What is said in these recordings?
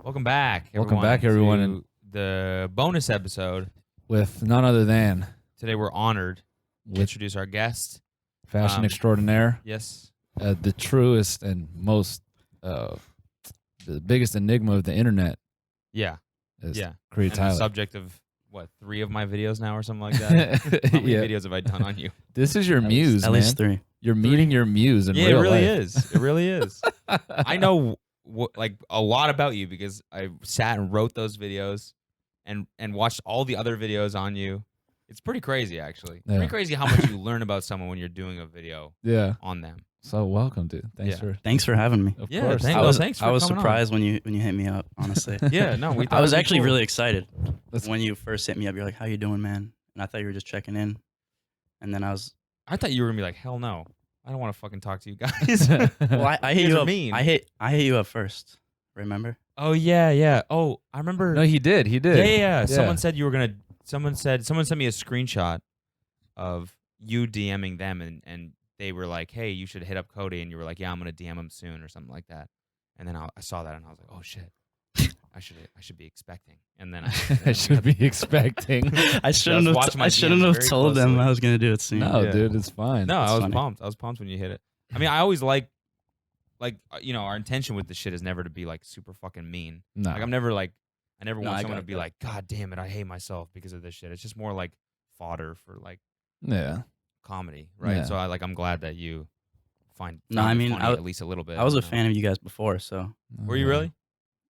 Welcome back. Welcome back, everyone. To the bonus episode. With none other than Today we're honored to introduce our guest. fashion extraordinaire, Yes. the truest and most, the biggest enigma of the internet. Yeah. Is Yeah. Crea And the Tyler. subject of, 3 of my videos now or something like that? How many Yeah. videos have I done on you? This is your muse, At man. least 3. You're meeting your muse in Yeah, real it really life. is. It really is. I know a lot about you because I sat and wrote those videos and watched all the other videos on you. It's pretty crazy, actually. Yeah. Pretty crazy how much you learn about someone when you're doing a video Yeah. on them. So welcome, dude. Thanks for having me. Of Yeah, course. thanks for I was coming on. surprised when you hit me up, honestly. Yeah, no, we thought I was it'd be actually cool. really excited That's- when you first hit me up. You're like, "How you doing, man?" And I thought you were just checking in. And then I thought you were gonna be like, hell no, I don't want to fucking talk to you guys. well, I hit You guys you are up. mean. I hit you up first. Remember? Oh yeah. Oh, I remember. No, he did. He did. Yeah. Someone said you were gonna. Someone sent me a screenshot of you DMing them, and they were like, "Hey, you should hit up Cody," and you were like, "Yeah, I'm gonna DM him soon" or something like that. And then I saw that and I was like, "Oh shit, I should be expecting." And then I should be expecting. I shouldn't have. watch my I shouldn't DMs have very told them closely. I was gonna do it soon. No, Yeah. dude, it's fine. No, That's I was funny. pumped. I was pumped when you hit it. I mean, I always like our intention with this shit is never to be like super fucking mean. No. Like I never want I someone to got be that. like, God damn it, I hate myself because of this shit. It's just more like fodder for like Yeah. comedy, right? Yeah. So I'm glad that you found No, I it mean, funny at least a little bit. I was a you know? fan of you guys before, so Were you really?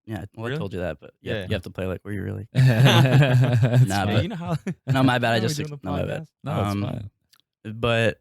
yeah. Well, Really? I told you that, but Yeah. you have to play like, "Were you really?" That's Nah, fine. Yeah, but- you know how? No, my bad. I how we just do on the no, my bad. podcast? No, it's Um, fine. But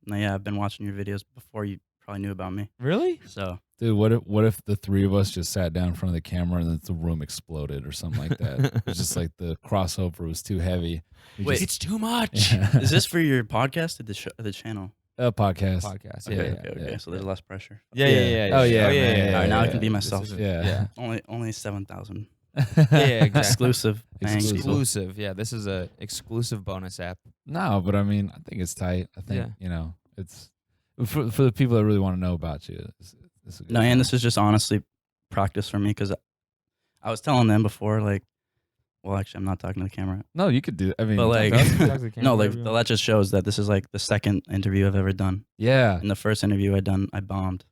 no, yeah, I've been watching your videos before you probably knew about me. Really? So Dude, what if the three of us just sat down in front of the camera and then the room exploded or something like that? It's just like the crossover was too heavy. We Wait, just- It's too much. Yeah. is this for your podcast or the channel? A podcast. Podcast. Okay, Yeah. okay. So there's less pressure. Yeah. Yeah. Yeah. Oh, yeah, Oh, man, yeah. yeah, All right, now I can yeah. be This myself. isn't- Yeah. Only 7,000 Yeah, exactly. exclusive. Thanks, Exclusive. people. Exclusive. Yeah, this is a exclusive bonus app. No, but I mean, I think it's tight. I think, Yeah. it's for the people that really want to know about you. It's a good No, and time. this is just honestly practice for me because I was telling them before, like, well, actually, I'm not talking to the camera. No, you could do. I mean, But like, talk to the camera, no, like whatever you that just shows that this is like the second interview I've ever done. yeah, And the first interview I bombed.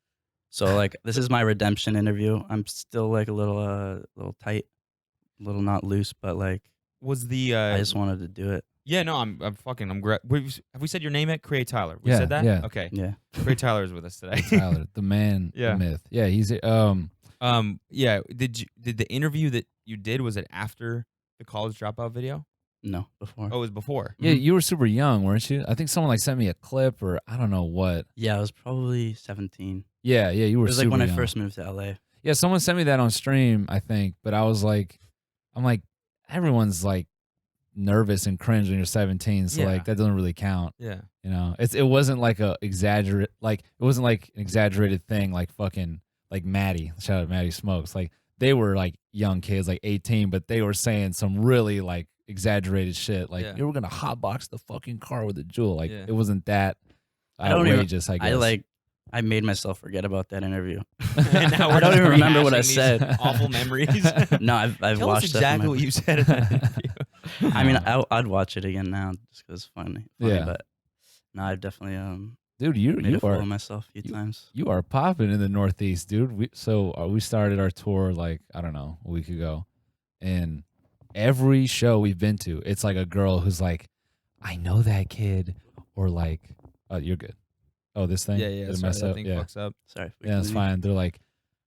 So like, this is my redemption interview. I'm still like a little tight, a little not loose, but like, Was the I just wanted to do it. yeah, no, I'm great. Have we said your name yet? Crea Tyler. We Yeah, said that? yeah. Okay. Yeah. Crea Tyler is with us today. Tyler, the man, Yeah. the myth. Yeah, he's Yeah. Did the interview that you did, was it after the college dropout video? No, before. Oh, it was before. yeah. You were super young, weren't you? I think someone like sent me a clip or I don't know what. Yeah, I was probably 17. Yeah, you It were. was like super when I young. first moved to LA. Yeah, someone sent me that on stream, I think, but I'm like, everyone's like nervous and cringe when you're 17, so Yeah. like that doesn't really count. Yeah. You know, it wasn't like an exaggerate thing like fucking like Maddie. Shout out Maddie Smokes. Like they were like young kids, like 18, but they were saying some really like exaggerated shit. Like Yeah. you were gonna hotbox the fucking car with a jewel. Like Yeah. it wasn't that I don't even- outrageous. I guess. I made myself forget about that interview. And now I we're don't just even remember what I rehashing these said. Awful memories. No, I've Tell us watched exactly what you said in that interview. I mean, I'd watch it again now just because it's funny. Yeah. But no, I've definitely Dude, made you a fool are of myself a few times. you are popping in the Northeast, dude. We started our tour like I don't know a week ago, and every show we've been to, it's like a girl who's like, I know that kid, or like, oh, you're good. Oh, this thing, Yeah. Did it Sorry, mess that up? thing Yeah, fucks up. Sorry. yeah, it's fine. They're like,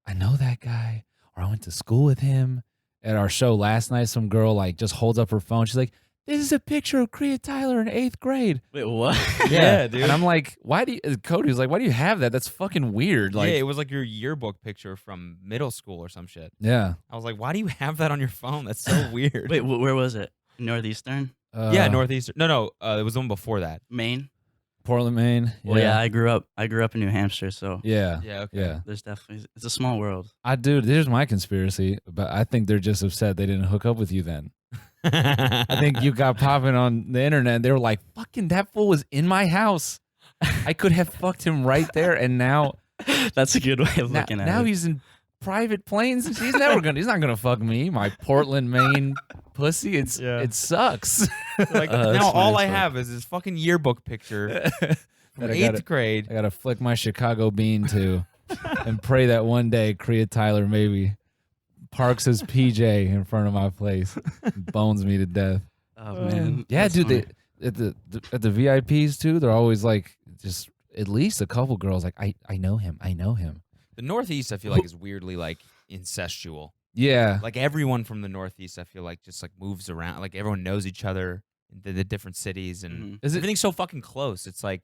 I know that guy, or I went to school with him. At our show last night, some girl like just holds up her phone. She's like, "This is a picture of Crea Tyler in 8th grade." Wait, what? Yeah, dude. And I'm like, why do you? Cody was like, why do you have that? That's fucking weird. Like, yeah, it was like your yearbook picture from middle school or some shit. yeah. I was like, why do you have that on your phone? That's so weird. Wait, where was it? Northeastern? Yeah, Northeastern. No, it was the one before that. Maine? Portland, Maine. Well, yeah, I grew up in New Hampshire, so Yeah. Yeah, okay. Yeah. there's definitely it's a small world. Here's my conspiracy, but I think they're just upset they didn't hook up with you then. I think you got popping on the internet and they were like, fucking that fool was in my house. I could have fucked him right there, and now That's a good way of looking at now it. he's in private planes. He's not gonna fuck me. My Portland, Maine pussy. It sucks. Like That's now, all funny I as fuck. have is this fucking yearbook picture from That I 8th grade. I gotta flick my Chicago bean to, and pray that one day Crea Tyler maybe parks his PJ in front of my place, bones me to death. Oh man, Yeah, that's dude. funny. At the VIPs too, they're always like just at least a couple girls like I know him. The Northeast, I feel like, is weirdly like incestual. Yeah, Like everyone from the Northeast, I feel like just like moves around. Like everyone knows each other in the different cities, and Mhm. is it everything's so fucking close. It's like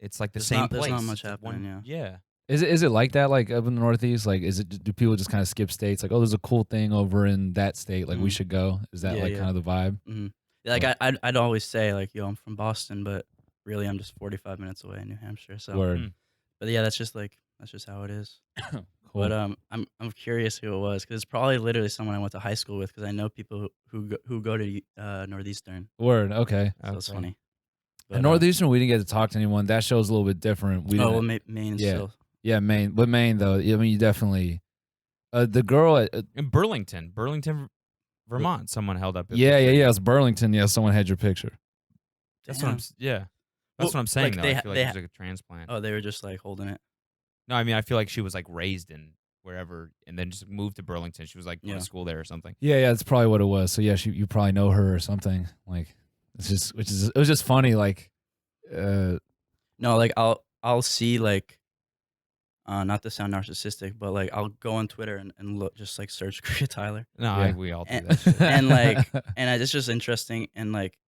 the There's same not- place. there's not much It's like happening, yeah. is it like that like up in the Northeast? Like do people just kind of skip states? Like, oh, there's a cool thing over in that state. Like we Mhm. should go. Is that Yeah, like yeah. kind of the vibe? Mhm. Like I'd always say like, yo, I'm from Boston, but really I'm just 45 minutes away in New Hampshire. So, Word. Mm. but yeah, that's just how it is. Cool. But I'm curious who it was because it's probably literally someone I went to high school with because I know people who go to Northeastern. Word. Okay. So it's Okay. funny. At Northeastern, we didn't get to talk to anyone. That show's a little bit different. We Oh, well, didn't- Maine is yeah. still. Yeah, Maine. But Maine though, I mean, you definitely. The girl at In Burlington, Vermont, someone held up. a yeah, picture. it's Burlington. Yeah, someone had your picture. That's what I'm. Damn. Yeah, that's Well, what I'm saying. like, though, they I ha- feel they like it ha- was like a transplant. Oh, they were just like holding it. No, I mean, I feel like she was like raised in wherever, and then just moved to Burlington. She was like going Yeah. to school there or something. Yeah, that's probably what it was. So yeah, you probably know her or something. Like, it was just funny. Like, No, like I'll see like, not to sound narcissistic, but like I'll go on Twitter and look just like search Crea Tyler. No, Yeah. we all do And- that. Shit. and like and it's just interesting and like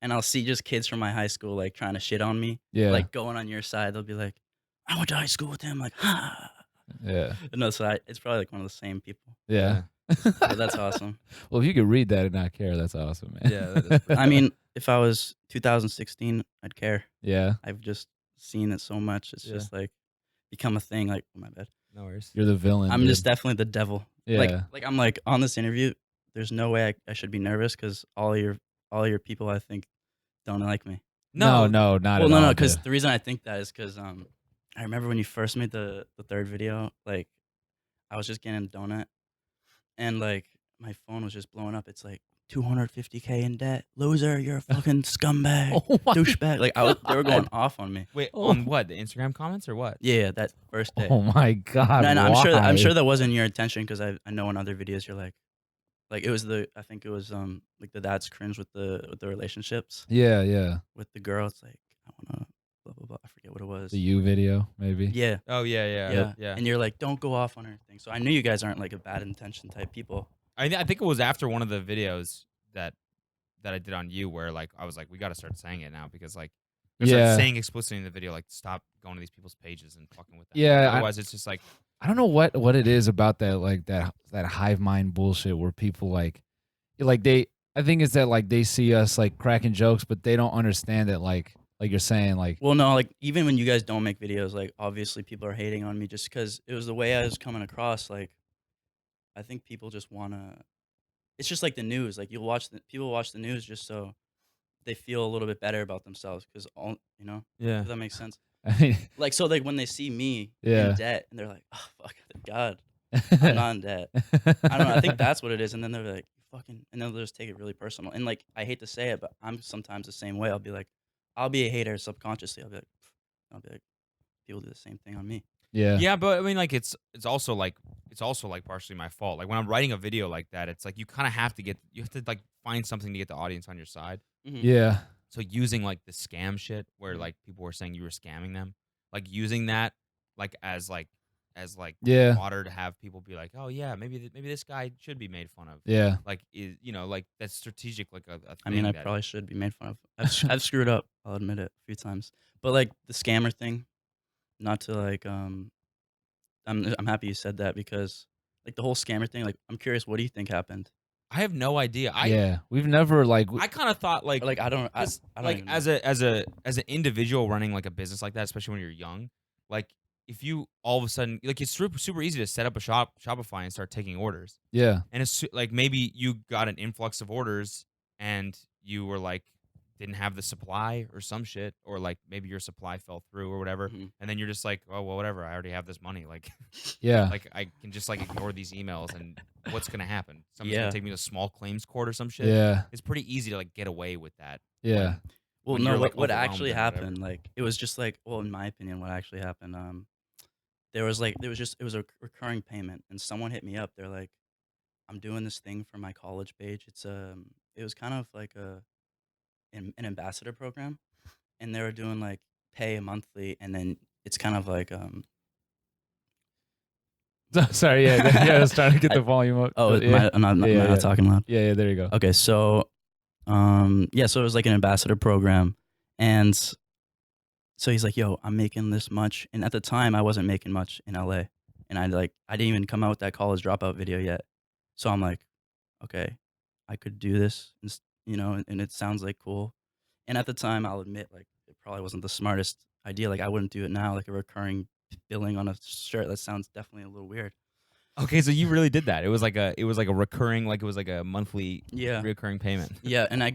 and I'll see just kids from my high school like trying to shit on me, yeah, like going on your side. They'll be like, I went to high school with him, like, ha. yeah, No, so it's probably like one of the same people. yeah. But that's awesome. Well, if you could read that and not care, that's awesome, man. Yeah, that is I mean, if I was 2016, I'd care. yeah, I've just seen it so much. It's Yeah. just like become a thing. Like, oh, my bad. No worries. you're the villain. I'm dude. just definitely the devil. yeah, Like I'm like on this interview. There's no way I should be nervous because all your people I think don't like me. no, not Well, at all. no, because dude. the reason I think that is because I remember when you first made the third video, like I was just getting a donut, and like my phone was just blowing up. It's like 250K in debt, loser. You're a fucking scumbag, Oh my douchebag. Like they were going off on me. Wait, Oh. on what? The Instagram comments or what? Yeah, that first day. Oh my god! No, I'm why? sure that wasn't your intention because I know in other videos you're like it was I think it was like the dad's cringe with the relationships Yeah, yeah. with the girl. It's like I wanna blah blah blah. I forget what it was. The you video, maybe. Yeah, Oh yeah. yeah. And you're like, don't go off on her thing. So I knew you guys aren't like a bad intention type people. I think it was after one of the videos that I did on you where like I was like, we got to start saying it now because like we Yeah. start saying explicitly in the video like stop going to these people's pages and fucking with them. Yeah, Otherwise, it's just like I don't know what it is about that like that hive mind bullshit where people like they I think it's that like they see us like cracking jokes but they don't understand that like you're saying like Well, no, like even when you guys don't make videos, like obviously people are hating on me just because it was the way I was coming across. Like I think people just wanna. It's just like the news. Like people watch the news just so they feel a little bit better about themselves because all yeah. if that makes sense. I mean Like so, like when they see me Yeah. in debt and they're like, oh fuck, thank God, I'm not in debt. I don't know. I think that's what it is. And then they're like, fucking, and then they'll just take it really personal. And like, I hate to say it, but I'm sometimes the same way. I'll be a hater subconsciously. I'll be like, people do the same thing on me. yeah. Yeah, but I mean, like it's also like partially my fault. Like when I'm writing a video like that, it's like you kind of have to like find something to get the audience on your side. Yeah. So using like the scam shit where like people were saying you were scamming them, like using that like as Yeah. water to have people be like, oh yeah, maybe this guy should be made fun of. Yeah. Like like that's strategic. Like a thing I mean, I that- probably should be made fun of. I've screwed up. I'll admit it a few times. But like the scammer thing, not to like I'm happy you said that because like the whole scammer thing. Like I'm curious, what do you think happened? I have no idea. Yeah. We've never like I kind of thought like Or, like I don't I don't like even as an individual running like a business like that, especially when you're young, like if you all of a sudden like it's super easy to set up a Shopify and start taking orders, yeah. and it's like maybe you got an influx of orders and you were like didn't have the supply or some shit, or like maybe your supply fell through or whatever, Mhm. and then you're just like, oh well, whatever. I already have this money. Like, Yeah. like I can just like ignore these emails, and what's gonna happen? Someone's Yeah. gonna take me to small claims court or some shit. Yeah. It's pretty easy to like get away with that. Yeah. Well, when no, you're, like, what overwhelmed actually and whatever. happened, like, it was just like, well, in my opinion, what actually happened, there was just, it was a recurring payment, and someone hit me up. They're like, I'm doing this thing for my college page. It was kind of like an ambassador program, and they were doing like pay monthly, and then it's kind of like Sorry, yeah, I was trying to get the volume up. oh, yeah. am I Yeah. not talking loud? Yeah, there you go. Okay, so yeah, so it was like an ambassador program, and so he's like, "Yo, I'm making this much," and at the time I wasn't making much in LA, and I didn't even come out with that college dropout video yet, so I'm like, okay, I could do this, and it sounds like cool, and at the time I'll admit like it probably wasn't the smartest idea. Like I wouldn't do it now, like a recurring billing on a shirt. That sounds definitely a little weird. Okay, so you really did that. It was like a recurring, like it was like a monthly Yeah. recurring payment. Yeah, and I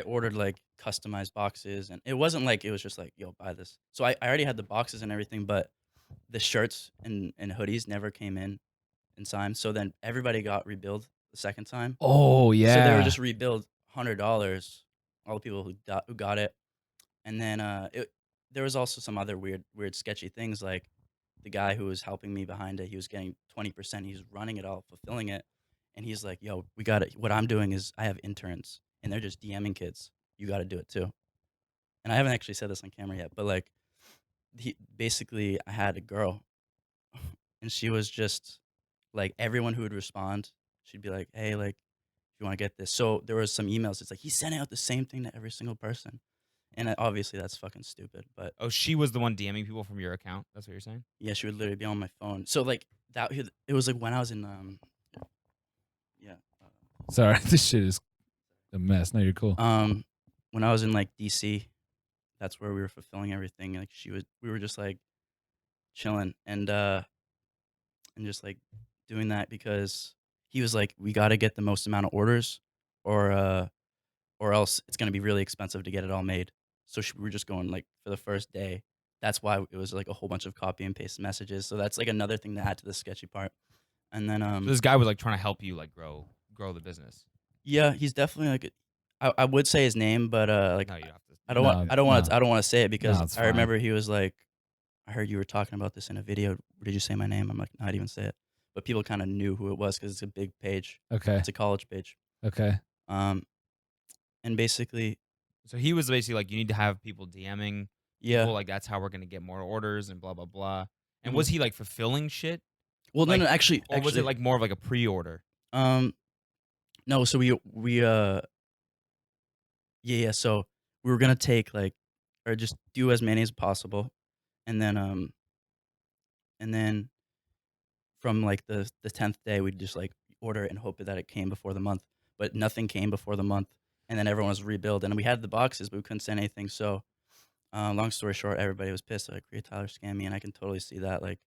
ordered like customized boxes, and it wasn't like it was just like, yo, buy this. So I already had the boxes and everything, but the shirts and hoodies never came in time. So then everybody got rebilled the second time. Oh yeah. So they were just rebilled $100, all the people who got it. And then there was also some other weird sketchy things, like the guy who was helping me behind it, he was getting 20%. He was running it all, fulfilling it. And he's like, yo, we got it. What I'm doing is I have interns, and they're just DMing kids. You got to do it too. And I haven't actually said this on camera yet, but like, basically, I had a girl, and she was just like, everyone who would respond, she'd be like, hey, like, you want to get this? So there was some emails. It's like, he's sending out the same thing to every single person. And obviously that's fucking stupid. But Oh, she was the one DMing people from your account. That's what you're saying? yeah, she would literally be on my phone. So like that, it was like when I was in, yeah. Sorry, this shit is a mess. No, you're cool. When I was in like DC, that's where we were fulfilling everything. Like we were just like chilling and just like doing that because he was like, we got to get the most amount of orders, or else it's gonna be really expensive to get it all made. So we were just going like for the first day. That's why it was like a whole bunch of copy and paste messages. So that's like another thing to add to the sketchy part. And then So this guy was like trying to help you like grow the business. yeah, he's definitely like I would say his name, but like No, you have to. I don't want to say it because it's I fine. remember he was like, I heard you were talking about this in a video. Did you say my name? I'm like, no, I didn't even say it. But people kind of knew who it was because it's a big page. Okay. It's a college page. Okay. And basically, So he was basically like, you need to have people DMing yeah. people, like that's how we're gonna get more orders and blah blah blah. And Mhm. was he like fulfilling shit, Well, like- no, actually, or was it like more of like a pre-order? no. So yeah. So we were gonna take like, or just do as many as possible, and then from like the 10th day, we'd just like order it and hope that it came before the month. But nothing came before the month, and then everyone was rebuild, and we had the boxes, but we couldn't send anything. So, long story short, everybody was pissed. Like, Crea Tyler scammed me, and I can totally see that. Like,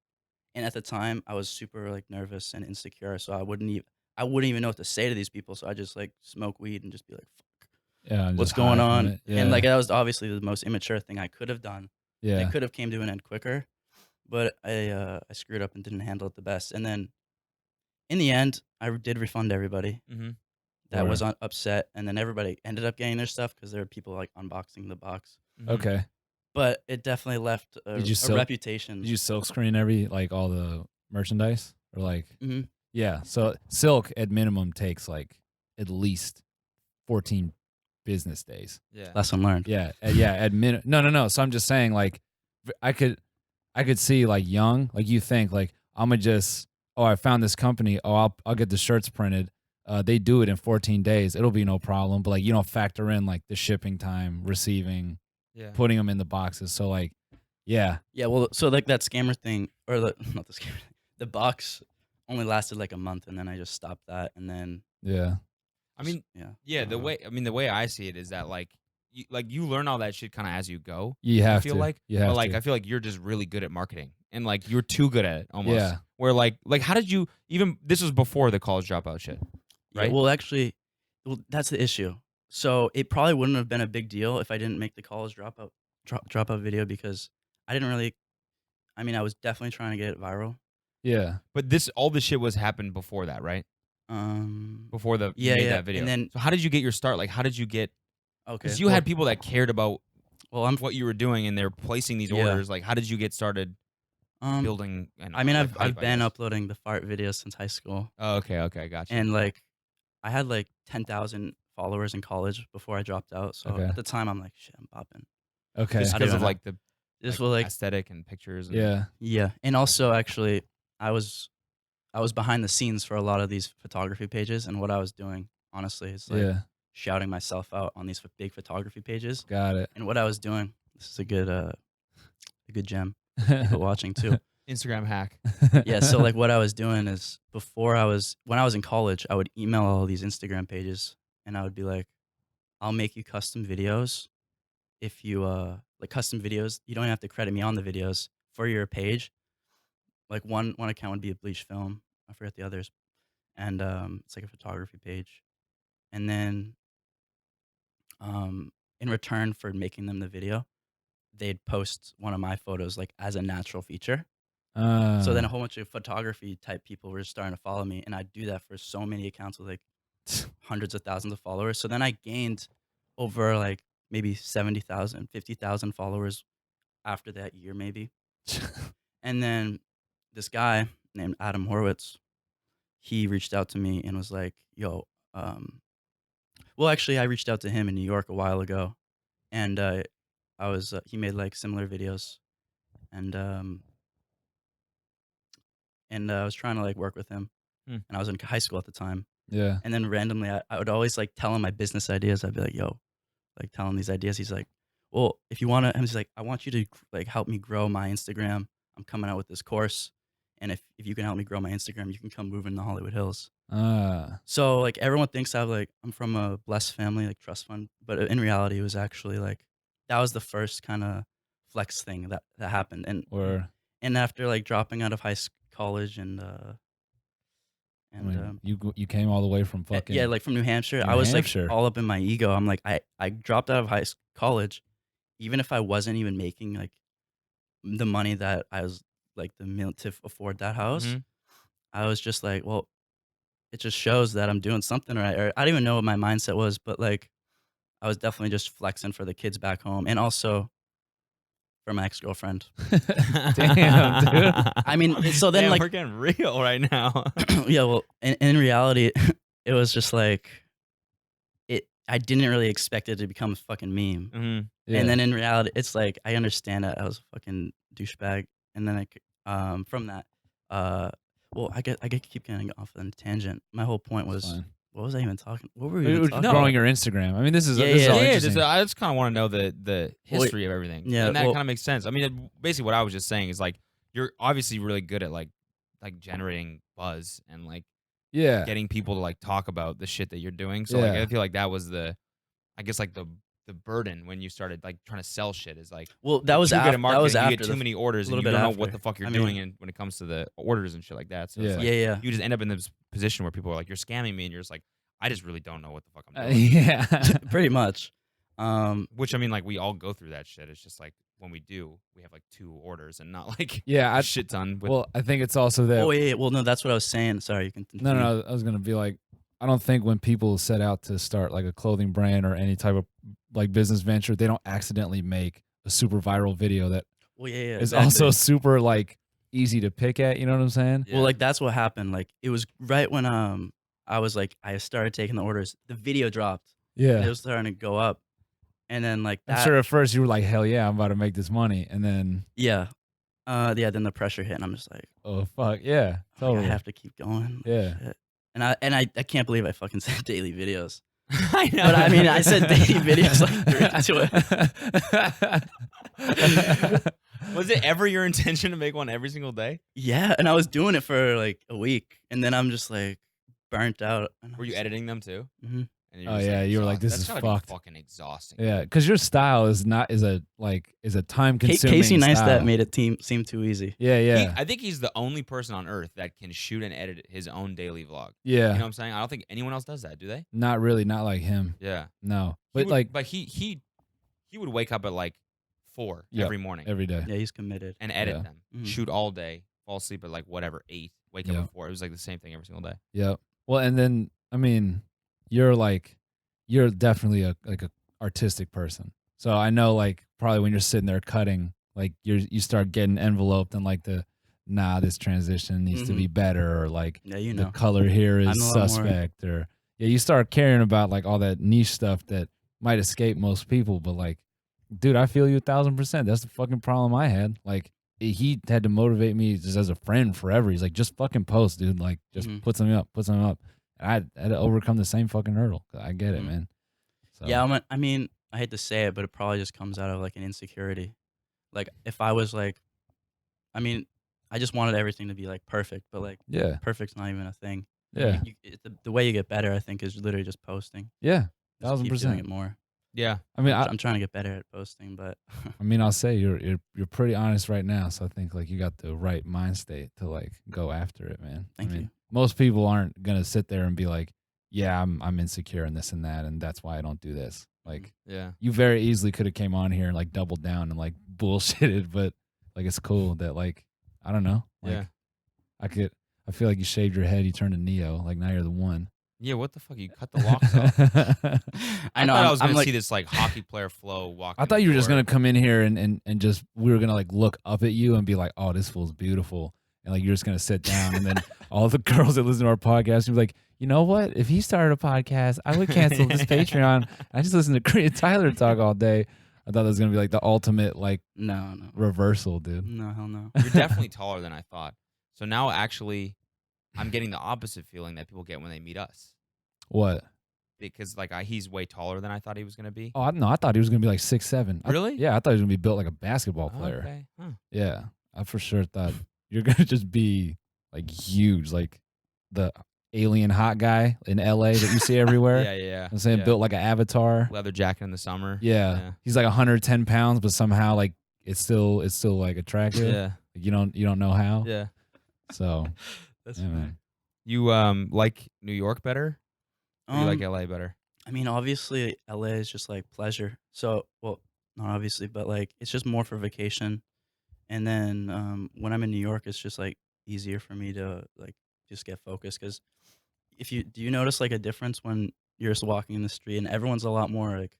and at the time, I was super like nervous and insecure, so I wouldn't even know what to say to these people. So I just like smoke weed and just be like, "Fuck, Yeah. I'm what's just going high from on?" it. Yeah. And like that was obviously the most immature thing I could have done. yeah. It could have came to an end quicker, but I screwed up and didn't handle it the best. And then in the end, I did refund everybody Mm-hmm. that Word. was upset, and then everybody ended up getting their stuff because there were people like unboxing the box. Okay. But it definitely left Did you a sell- reputation. Did you silk screen like all the merchandise or like? Mhm. Yeah. So silk at minimum takes like at least 14 business days. Yeah. Lesson learned. Yeah. Yeah. At minimum. No. So I'm just saying like, I could see like young, like you think like I'm gonna just, oh, I found this company. Oh, I'll get the shirts printed. They do it in 14 days. It'll be no problem. But like you don't factor in like the shipping time, receiving, Yeah. putting them in the boxes. So like, yeah. Yeah, well, so like that scammer thing, or not the scammer thing, the box only lasted like a month, and then I just stopped that, and then Yeah. I mean, yeah, yeah. The way I see it is that like you learn all that shit kind of as you go. You have I feel to. like, You have but like to. I feel like you're just really good at marketing, and like you're too good at it almost. Yeah. Where like how did you even? This was before the college dropout shit, Yeah, right? well, actually, that's the issue. So it probably wouldn't have been a big deal if I didn't make the college dropout video because I didn't really. I mean, I was definitely trying to get it viral. Yeah. But all this shit was happened before that, right? Before you Yeah, made yeah. that video. And then So how did you get your start? Like, how did you get? okay, Because you had people that cared about well, I'm what you were doing, and they're placing these Yeah. orders. Like, how did you get started building? I mean, like, I've hype, I been guess? uploading the fart videos since high school, Oh, okay, gotcha. and like I had like 10,000 followers in college before I dropped out. So Okay. at the time, I'm like, shit, I'm popping. Okay. Just I don't because of know. like the This like, was like aesthetic and pictures. And, Yeah. yeah, and also actually, I was behind the scenes for a lot of these photography pages, and what I was doing, honestly, is like Yeah. shouting myself out on these big photography pages. Got it. And what I was doing, this is a good gem. People watching too. Instagram hack. Yeah, so like what I was doing is when I was in college, I would email all these Instagram pages and I would be like, I'll make you custom videos if you like custom videos. You don't have to credit me on the videos for your page. Like one account would be a bleach film. I forget the others. And it's like a photography page. And then in return for making them the video, they'd post one of my photos like as a natural feature. So then a whole bunch of photography type people were just starting to follow me, and I'd do that for so many accounts with like hundreds of thousands of followers. So then I gained over like maybe 70,000, 50,000 followers after that year maybe. And then this guy named Adam Horowitz, he reached out to me and was like, yo, well, actually, I reached out to him in New York a while ago, and he made like similar videos, and I was trying to like work with him, and I was in high school at the time. Yeah. And then randomly, I would always like tell him my business ideas. I'd be like, yo, like tell him these ideas. He's like, well, if you want to, he's like, I want you to like help me grow my Instagram. I'm coming out with this course. And if you can help me grow my Instagram, you can come move in the Hollywood Hills. So like everyone thinks I'm from a blessed family, like trust fund. But in reality, it was actually like, that was the first kind of flex thing that happened. And after like dropping out of college and I mean, you came all the way from fucking yeah, like from New Hampshire. New I was Hampshire. like all up in my ego. I'm like, I dropped out of college, even if I wasn't even making like the money that I was like to afford that house. Mhm. I was just like, well, it just shows that I'm doing something right. Or I don't even know what my mindset was, but like I was definitely just flexing for the kids back home and also for my ex-girlfriend. Damn, dude. I mean, so then Damn, like we're getting real right now. yeah, well, in reality, it was just like I didn't really expect it to become a fucking meme. Mhm. Yeah. And then in reality, it's like I understand that I was a fucking douchebag, and then from that, well, I get keep getting off on a tangent. My whole point It's was, fine. what was I even talking? What were we We even were talking growing about? your Instagram. I mean, this is Yeah, this is all Yeah, interesting. I just kind of want to know the history of everything. Yeah, and that well- kind of makes sense. I mean, basically, what I was just saying is like you're obviously really good at like generating buzz and like Yeah. getting people to like talk about the shit that you're doing. So like Yeah. I feel like that was the burden when you started like trying to sell shit is like Well, that was too good at after. That marketing, was you after get too many orders and little you bit don't know what after. the fuck you're I doing mean- and when it comes to the orders and shit like that. So it's Yeah. like, yeah. you just end up in this position where people are like, you're scamming me, and you're just like, I just really don't know what the fuck I'm doing. Yeah. Pretty much. Which I mean, like we all go through that shit. It's just like when we do, we have like 2 orders and not like Yeah. a shit ton. With, Well, I think it's also that. Oh yeah. Well, no, that's what I was saying. Sorry, you can. No, no, I was gonna be like, I don't think when people set out to start like a clothing brand or any type of like business venture, they don't accidentally make a super viral video that Well, yeah. is exactly. also super like easy to pick at. You know what I'm saying? Well, like that's what happened. Like it was right when I was like I started taking the orders. The video dropped. Yeah. It was starting to go up, and then like that. I'm sure at first you were like, hell yeah, I'm about to make this money, and then Yeah. Yeah. Then the pressure hit, and I'm just like, oh fuck yeah, like, totally. I have to keep going. Yeah. Shit. And I can't believe I fucking said daily videos. I know. But I mean, I said daily videos like 3 into it. Was it ever your intention to make one every single day? Yeah, and I was doing it for like a week, and then I'm just like burnt out. Were you editing them too? Mm-hmm. And Oh, yeah, you were like, this That's is gotta fucked. Be fucking exhausting. Yeah, because your style is a time consuming Casey style. Neistat made it seem too easy. Yeah, yeah, I think he's the only person on earth that can shoot and edit his own daily vlog. yeah. You know what I'm saying? I don't think anyone else does that, do they? Not really, not like him. Yeah. No, He but would, he would wake up at like 4 Yep, every morning every day. Yeah, he's committed. and edit Yeah. them, Mhm. shoot all day, fall asleep at like whatever 8, wake up Yeah. at 4. It was like the same thing every single day. Yep. Well, and then I mean, you're definitely a artistic person. So I know like probably when you're sitting there cutting, like you start getting enveloped and like this transition needs to be better, or like Yeah, you the know. color here I'm is a lot more- suspect, or you start caring about like all that niche stuff that might escape most people. But like, dude, I feel you 1,000%. That's the fucking problem I had. Like, he had to motivate me just as a friend forever. He's like, just fucking post, dude. Like, just put something up. And I had to overcome the same fucking hurdle. I get it, man. So, Yeah, I mean, I hate to say it, but it probably just comes out of like an insecurity. Like if I was like, I mean, I just wanted everything to be like perfect, but like yeah, perfect's not even a thing. yeah, The way you get better, I think, is literally just posting. yeah, Just keep doing 1,000%. it more. Yeah. I mean, I'm trying to get better at posting, but I'll say you're pretty honest right now. So I think like you got the right mind state to like go after it, man. Thank you. Most people aren't gonna sit there and be like, yeah, I'm insecure in this and that, and that's why I don't do this. Like, Yeah. you very easily could have came on here and like doubled down and like bullshitted, but like it's cool that like I don't know, like Yeah. I feel like you shaved your head, you turned to Neo, like now you're the one. Yeah, what the fuck? You cut the locks off. I know. thought I was I'm gonna like, see this like hockey player flow walking. I thought you were just the gonna come in here and just we were gonna like look up at you and be like, oh, this fool's beautiful, and like you're just gonna sit down and then all the girls that listen to our podcast would be like, you know what? If he started a podcast, I would cancel this Patreon. I just listen to Crea Tyler talk all day. I thought that was gonna be like the ultimate like no, reversal, dude. no, hell no. You're definitely taller than I thought. So now actually, I'm getting the opposite feeling that people get when they meet us. What? Because like he's way taller than I thought he was gonna be. Oh, no, I thought he was gonna be like 6'7". Really? Yeah, I thought he was gonna be built like a basketball Oh, player. okay. Huh. Yeah, I for sure thought you're gonna just be like huge, like the alien hot guy in LA that you see everywhere. Yeah. I'm saying yeah. built like an avatar. Leather jacket in the summer. Yeah. He's like 110 pounds, but somehow like it's still like attractive. Yeah. You don't know how. Yeah. So That's yeah, man. You like New York better? Or you like LA better? I mean, obviously, LA is just like pleasure. So, well, not obviously, but like it's just more for vacation. And then when I'm in New York, it's just like easier for me to like just get focused. Because do you notice like a difference when you're just walking in the street and everyone's a lot more like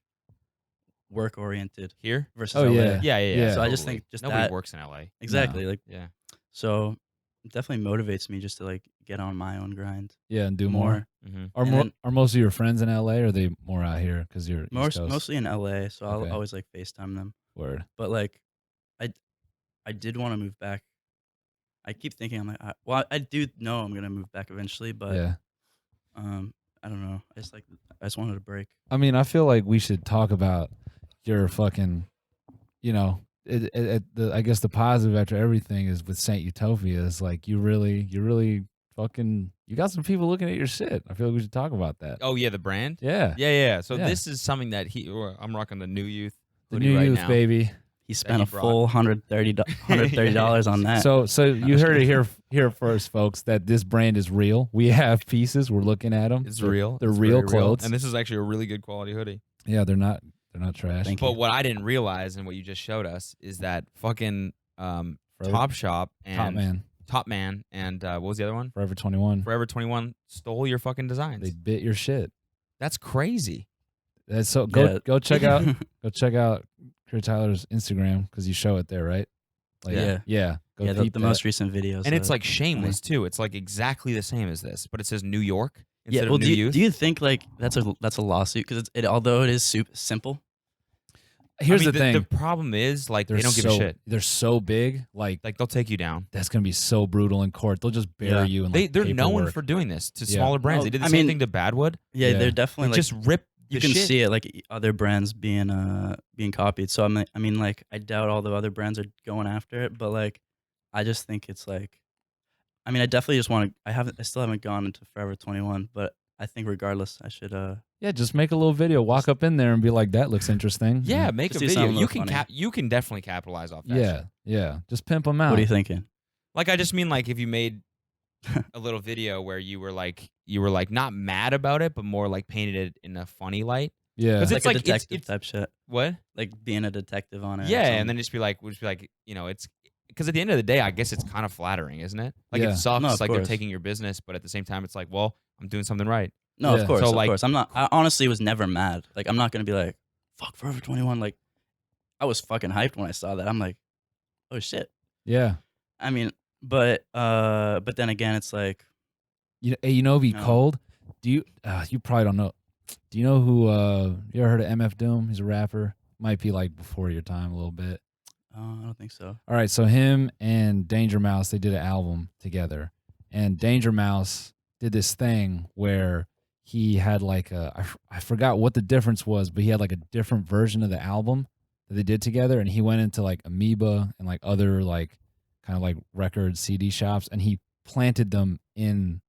work oriented Here? versus Oh, LA? yeah. Yeah. So I just totally. think just nobody that works in LA. exactly like Yeah. so it definitely motivates me just to like get on my own grind Yeah, and do more. Mm-hmm. Are most of your friends in LA, or are they more out here because you're East Coast? Mostly in LA, so Okay. I'll always like FaceTime them. Word. But like, I did want to move back. I keep thinking I'm like, I do know I'm gonna move back eventually, but Yeah. I don't know. I just wanted a break. I mean, I feel like we should talk about your fucking, you know, I guess the positive after everything is with Saint Utopia is like you really fucking you got some people looking at your shit. I feel like we should talk about that. Oh yeah, the brand. Yeah, Yeah. So Yeah. this is something that I'm rocking the New Youth. the hoodie new right youth, now. baby. He spent he a full $130 on that. So you heard it here first, folks. That this brand is real. We have pieces. We're looking at them. It's real. They're It's real very clothes. and this is actually a really good quality hoodie. Yeah, they're not trash. Thank But you. what I didn't realize and what you just showed us is that fucking Forever- Top Shop and Top Man, and what was the other one? Forever 21. Forever 21 stole your fucking designs. They bit your shit. That's crazy. That's so Yeah. go check out Crea Tyler's Instagram because you show it there, right? Like, Yeah. yeah. Go Yeah, the peep that. most recent videos. And it's like shameless too. It's like exactly the same as this, but it says New York instead well, of New Youth. do you think like that's a lawsuit? Because although it is simple. Here's I mean, the thing. The problem is like they don't give a shit. They're so big, like Like they'll take you down. that's gonna be so brutal in court. They'll just bury Yeah. you in like They're known paperwork. for doing this to Yeah. smaller brands. Well, They did the I same mean- thing to Badwood. Yeah, Yeah. they're definitely Like like just rip. you the can shit. see it like other brands being copied. So I mean like I doubt all the other brands are going after it, but like I just think it's like I mean I definitely just want to I still haven't gone into Forever 21, but I think regardless, I should Yeah, just make a little video. Walk up in there and be like, "That looks interesting." Yeah, And- make a Just do video. something a You little can funny. you can definitely capitalize off that. yeah, shit. yeah. Just pimp them out. What are you thinking? Like I just mean like if you made a little video where you were like not mad about it, but more like painted it in a funny light. Yeah, 'Cause Like it's a like- detective type shit. What? Like being a detective on it. or Yeah, something. and then just be like, you know, it's because at the end of the day, I guess it's kind of flattering, isn't it? Like Yeah. it sucks, No, of like they're course. taking your business, but at the same time, it's like, well, I'm doing something right. No, Yeah. of course, So, of like- course. I honestly was never mad. Like, I'm not gonna be like, "Fuck Forever 21." Like, I was fucking hyped when I saw that. I'm like, "Oh shit." yeah. I mean, but then again, it's like, You know, be No. cold. Do you? You probably don't know. Do you know who? You ever heard of MF Doom? He's a rapper. Might be like before your time a little bit. oh, I don't think so. All right, so him and Danger Mouse, they did an album together, and Danger Mouse did this thing where he had like I forgot what the difference was, but he had like a different version of the album that they did together, and he went into like Amoeba and like other like kind of like record CD shops, and he planted them in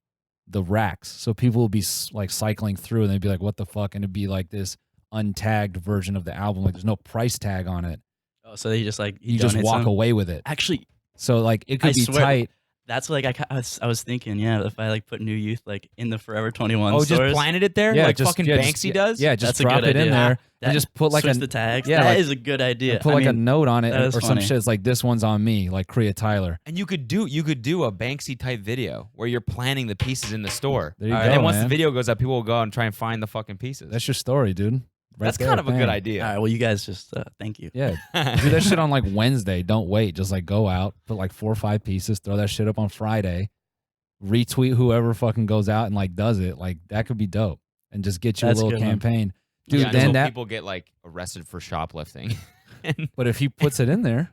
the racks, so people would be like cycling through, and they'd be like, "What the fuck?" And it'd be like this untagged version of the album, like there's no price tag on it. Oh, so they just like You just donates walk them? away with it. Actually, So like it could I be swear- tight. that's like I was thinking, yeah, if I like put New Youth like in the Forever 21 Oh, stores, just planted it there, Yeah, like just- fucking yeah, Banksy just- does. Yeah, just That's a drop good it in idea. there that, and just put like switch a the tags. yeah, That like- is a good idea. and put I like a mean, note on it that is or some funny. shit. It's like this one's on me, like Crea Tyler. And you could do a Banksy type video where you're planting the pieces in the store. There you Alright, go, And then once man. the video goes up, people will go out and try and find the fucking pieces. That's your story, dude. Right That's there, kind of a good bam. idea. All right, well, you guys just thank you. Yeah, do that shit on like Wednesday. Don't wait. Just like go out, put like 4 or 5 pieces, throw that shit up on Friday, retweet whoever fucking goes out and like does it. Like that could be dope, and just get you That's a a little good one. campaign, dude. Yeah, then until that. people get like arrested for shoplifting. But if he puts it in there,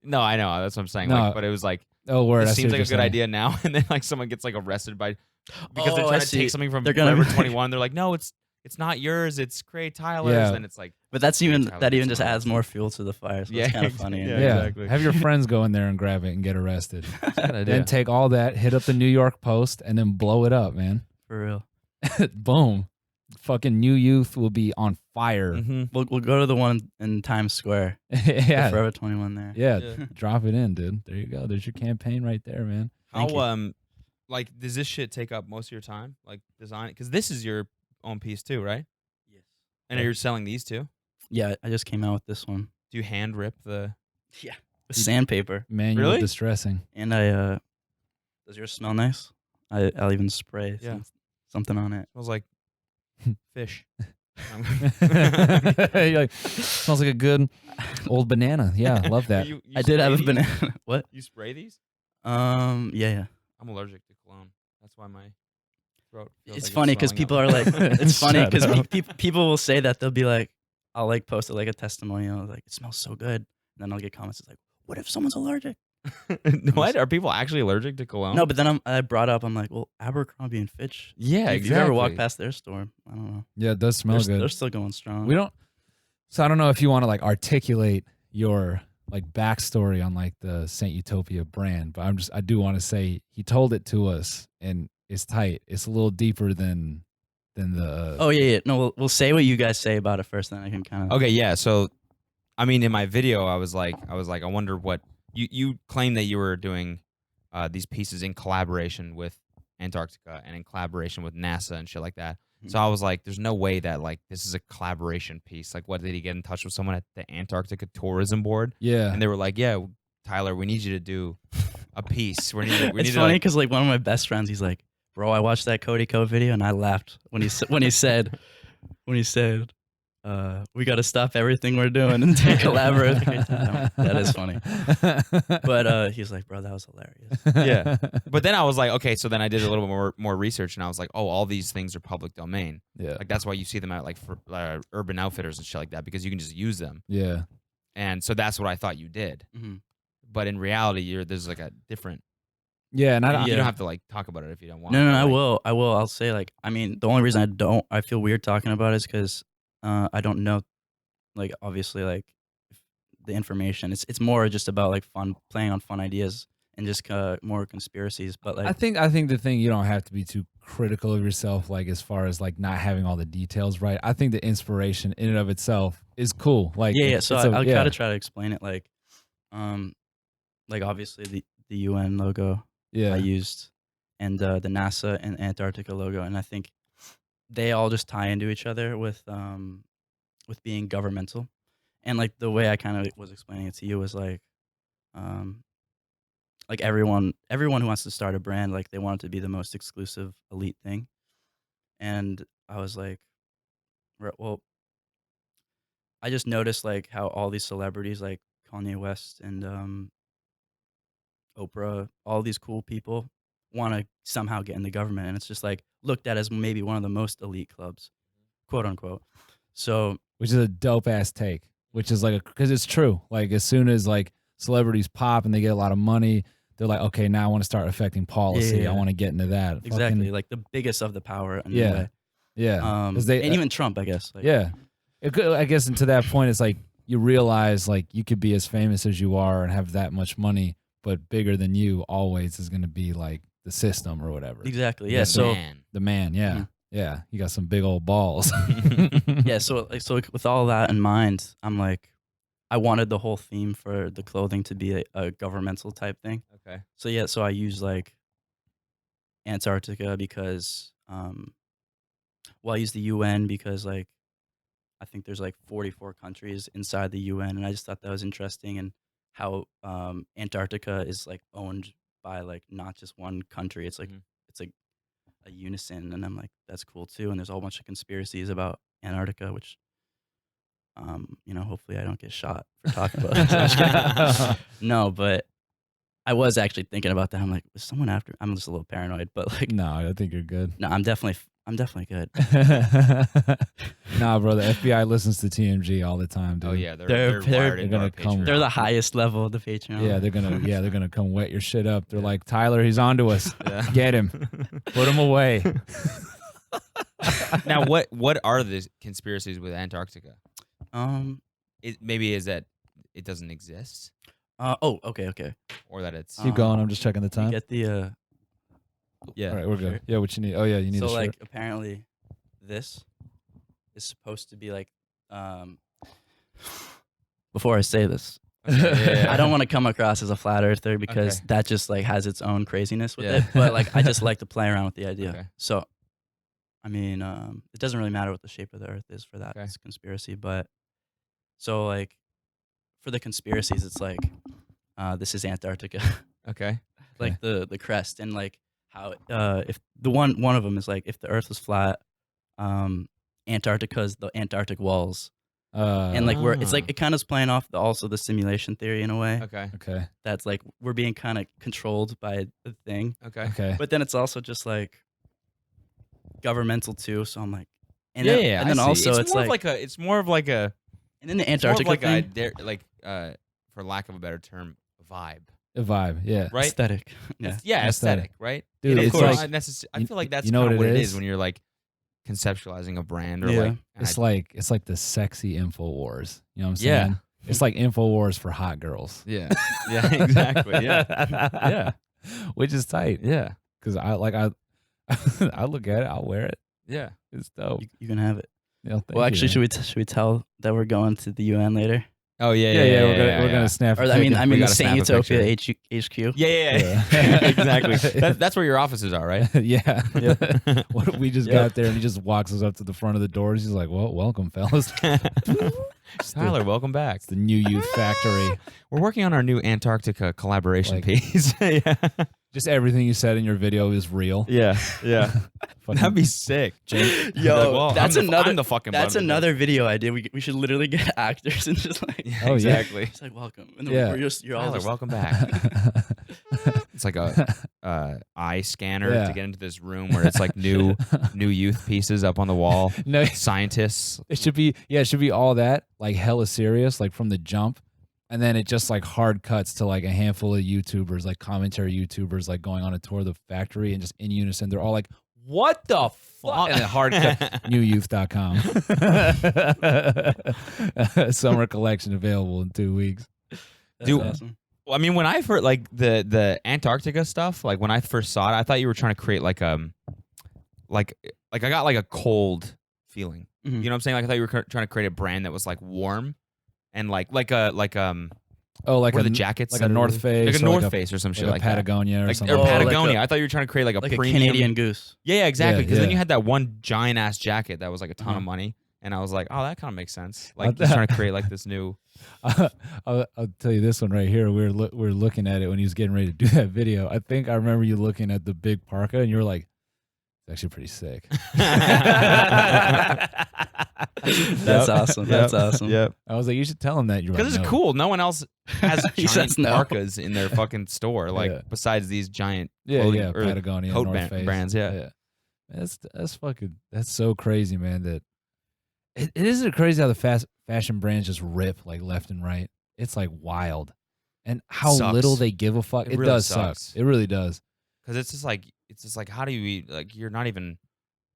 No, I know that's what I'm saying. No. Like, but it was like oh word, it I see seems what like a you're good saying. idea now, and then like someone gets like arrested by because they're Oh, I trying to see. take something from They're gonna Forever be like- 21. They're like, no, it's not yours. It's Crea Tyler's. Yeah. Then it's like, But that's Yeah, even Tyler that even gets just mad. adds more fuel to the fire. So Yeah, it's kind of funny. yeah, Yeah, exactly. have your friends go in there and grab it and get arrested. good idea. Then take all that, hit up the New York Post, and then blow it up, man. For real. Boom. Fucking New Youth will be on fire. Mhm. We'll go to the one in Times Square. The yeah. Forever 21 there. Yeah. Yeah. Drop it in, dude. There you go. There's your campaign right there, man. Thank How you. like does this shit take up most of your time? Like design because this is your own piece too, right? Yes. And you're selling these too. Yeah, I just came out with this one. Do you hand rip the? Yeah. With sandpaper. Manual Really? distressing. And I does yours smell nice? I'll even spray Yeah. something on it. Smells like fish. You're like, smells like a good old banana. Yeah, love that. You I did have a spray these? banana. What? You spray these? Yeah. I'm allergic to cologne. That's why my throat. Feels It's like funny because swelling people up. are like, it's funny Shut because up. people will say that they'll be like, I'll like post it like a testimonial, like it smells so good, and then I'll get comments it's like, what if someone's allergic? What are people actually allergic to cologne? No, but then I brought up, I'm like, well, Abercrombie and Fitch. Yeah, if you've ever walked exactly. past their store, I don't know. Yeah, it does smell They're, good. they're still going strong. We don't. So I don't know if you want to like articulate your like backstory on like the Saint Utopia brand, but I do want to say he told it to us and it's tight. It's a little deeper than the. Oh yeah. No, we'll say what you guys say about it first, then I can kind of. Okay, yeah. So, I mean, in my video, I was like, I wonder what you claimed that you were doing these pieces in collaboration with Antarctica and in collaboration with NASA and shit like that. So I was like, there's no way that like this is a collaboration piece. Like, what did he get in touch with someone at the Antarctica Tourism Board? Yeah. And they were like, yeah, Tyler, we need you to do a piece. We need It's to funny like, because like one of my best friends, he's like, bro, I watched that Cody Code video and I laughed when he said we got to stop everything we're doing and take collaborate. That is funny. But he's like, bro, that was hilarious. yeah. But then I was like, okay, so then I did a little bit more research and I was like, oh, all these things are public domain. Yeah. Like that's why you see them at like for Urban Outfitters and shit like that because you can just use them. Yeah. And so that's what I thought you did. Mhm. But in reality, there's like a different. Yeah. And I You don't. don't have to like talk about it if you don't want. No, but, I like, will. I'll say like, I mean, the only reason I feel weird talking about it is because I don't know, like obviously like the information. It's more just about like playing on fun ideas and just more conspiracies. But like, I think the thing you don't have to be too critical of yourself, like as far as like not having all the details right. I think the inspiration in and of itself is cool. Like yeah. So I'll yeah. kind of try to explain it like obviously the UN logo I used, and the NASA and Antarctica logo, and I think they all just tie into each other with being governmental, and like the way I kind of was explaining it to you was like everyone who wants to start a brand, like they want it to be the most exclusive elite thing, and I was like, well, I just noticed like how all these celebrities like Kanye West and Oprah, all these cool people want to somehow get in the government, and it's just like looked at as maybe one of the most elite clubs, quote unquote. So, which is a dope ass take. Which is like because it's true. Like as soon as like celebrities pop and they get a lot of money, they're like, okay, now I want to start affecting policy. Yeah. I want to get into that. Exactly, like the biggest of the power. In a way. Yeah. And even Trump, I guess. Like, yeah. I guess, and to that point, it's like you realize like you could be as famous as you are and have that much money, but bigger than you always is going to be like the system or whatever. Exactly. Yeah. So the man. Yeah. Mm-hmm. Yeah. You got some big old balls. Yeah. So with all that in mind, I'm like, I wanted the whole theme for the clothing to be a governmental type thing. Okay. So yeah. So I use like Antarctica because, I use the UN because like I think there's like 44 countries inside the UN, and I just thought that was interesting, and how Antarctica is like owned by like not just one country. It's like it's like a unison, and I'm like, that's cool too. And there's a whole bunch of conspiracies about Antarctica, which hopefully I don't get shot for talking about it. No, but I was actually thinking about that. I'm like, was someone after? I'm just a little paranoid, but like, no, I think you're good. No, I'm definitely good. Nah, bro, the FBI listens to TMG all the time, dude. Oh yeah, they're gonna come. They're the highest level of the Patreon. Yeah, they're gonna come wet your shit up. They're like, Tyler, he's onto us. Yeah. Get him, put him away. Now, what are the conspiracies with Antarctica? Maybe is that it doesn't exist. Okay. Or that it's keep going. I'm just checking the time. Get the yeah. All right, we're good. Yeah, what you need? Oh yeah, you need. So a shirt. like apparently, this is supposed to be like. Before I say this, yeah. I don't want to come across as a flat earther because that just like has its own craziness with it. But like I just like to play around with the idea. Okay. So, I mean, it doesn't really matter what the shape of the Earth is for that conspiracy. But so like, for the conspiracies, it's like, this is Antarctica. Okay. Like the crest, and like how if the one of them is like if the Earth was flat, Antarctica is the Antarctic walls. And like it's like it kind of is playing off also the simulation theory in a way. Okay. That's like we're being kind of controlled by the thing. Okay. But then it's also just like governmental too. So I'm like, and yeah. And then also it's more of like a. And then the Antarctica thing, for lack of a better term, vibe. A vibe, yeah. Right. Aesthetic. Yeah. Yeah, aesthetic, right? Dude, it's like, I feel like that's you know kind of what it is when you're like conceptualizing a brand or Yeah. like. It's like the sexy InfoWars. You know what I'm saying? Yeah. It's like InfoWars for hot girls. Yeah. Yeah. Exactly. Yeah. Yeah. Which is tight. Yeah. Because I look at it, I'll wear it. Yeah. It's dope. You can have it. Yeah, well, actually, should we tell that we're going to the UN later? Oh yeah. We're gonna snap. Or I mean, the St. Utopia HQ. Yeah. Exactly. That's where your offices are, right? Yeah. What if we just got there and he just walks us up to the front of the doors? He's like, "Well, welcome, fellas." Tyler, welcome back. It's the New Youth Factory. We're working on our new Antarctica collaboration piece. Yeah. Just everything you said in your video is real. Yeah. That'd be sick. Yo, that's another fucking. That's another video idea. We should literally get actors and just like. Yeah, exactly. It's like welcome. And then you're all Tyler, welcome back. It's like a eye scanner to get into this room where it's like new youth pieces up on the wall. No scientists. It should be all that like hella serious, like from the jump. And then it just like hard cuts to like a handful of YouTubers, like commentary YouTubers, like going on a tour of the factory and just in unison. They're all like, what the fuck? And then hard cut, newyouth.com. Summer collection available in 2 weeks. That's awesome. Well, I mean, when I first, like the Antarctica stuff, like when I first saw it, I thought you were trying to create like like I got like a cold feeling. Mhm. You know what I'm saying? Like I thought you were trying to create a brand that was like warm and like oh, like what are the jackets? like that a are North really- Face, like a or North like Face or some shit a like that. Patagonia or Like, something. or like that. Patagonia. like I thought you were trying to create like a like a premium Canadian goose. Yeah, exactly. Because then yeah. you had that one giant ass jacket that was like a ton of Uh-huh. money, and I was like, oh, that kind of makes sense. Like he's trying to create like this new. I'll tell you this one right here. We were looking at it when he was getting ready to do that video. I think I remember you looking at the big parka, and you were like, "It's actually pretty sick." That's awesome. That's awesome. Yep. I was like, "You should tell him that." You're like, Because it's "No." cool. No one else has He giant says no. parkas in their fucking store, like Yeah. besides these giant Yeah, clothing yeah, or Patagonia, coat North Face brands. Yeah. That's so crazy, man. That it isn't crazy how the fashion brands just rip like left and right. It's like wild, and how Sucks. little they give a fuck. It It, really does sucks. suck. It really does. Because it's just like how do you like you're not even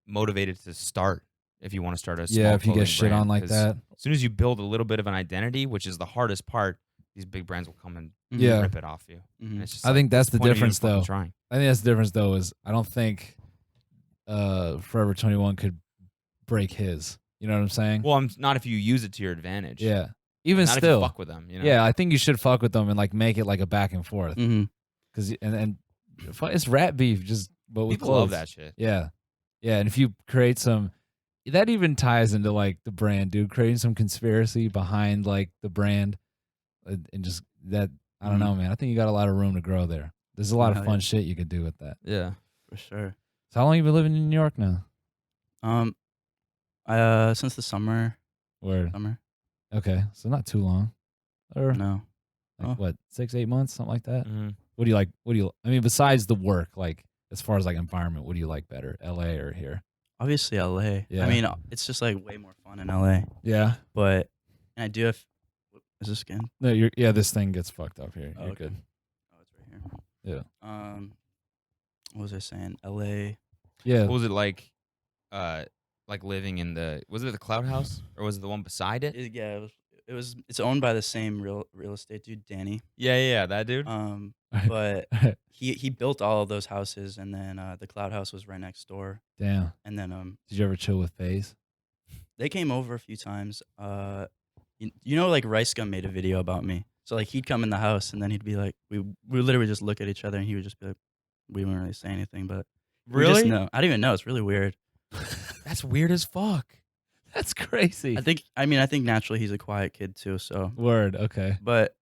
motivated to start if you want to start a small Yeah, if you clothing get shit brand, on like 'cause that. As soon as you build a little bit of an identity, which is the hardest part, these big brands will come and Yeah. rip it off you. Mhm. And it's just I like, think that's what's the point of you even difference, fucking though. Trying. I think that's the difference though. Is I don't think Forever 21 could break his. You know what I'm saying? Well, I'm not if you use it to your advantage. Yeah. Even not if still, you fuck with them. You know? yeah, I think you should fuck with them and like make it like a back and forth. Mm-hmm. Cause it's rat beef, just but with People clothes. love that shit. Yeah, yeah, and if you create some, that even ties into like the brand, dude. Creating some conspiracy behind like the brand, and just that. I don't know, man. I think you got a lot of room to grow there. There's a lot of Hell fun yeah. shit you could do with that. Yeah. For sure. So how long you been living in New York now? Since the summer. Word. Summer. Okay, so not too long. Or No. like Oh. what, 6-8 months, something like that. Mm-hmm. What do you like? I mean, besides the work, like as far as like environment, what do you like better, LA or here? Obviously LA. Yeah. I mean, it's just like way more fun in LA. Yeah. But and I do have. Is this again? No, this thing gets fucked up here. Oh, You're okay. good. Oh, it's right here. Yeah. What was I saying? LA. Yeah. What was it like living in was it the Cloud House or was it the one beside it? It's owned by the same real estate dude, Danny. Yeah, that dude. But he built all of those houses, and then the Cloud House was right next door. Damn. And then Did you ever chill with FaZe? they came over a few times. You know, like Rice Gum made a video about me. So like he'd come in the house, and then he'd be like, we would literally just look at each other, and he would just be like, we wouldn't really say anything, but we just Really? know. I don't even know. It's really weird. That's weird as fuck. That's crazy. I think naturally he's a quiet kid too. So, Word. Okay. but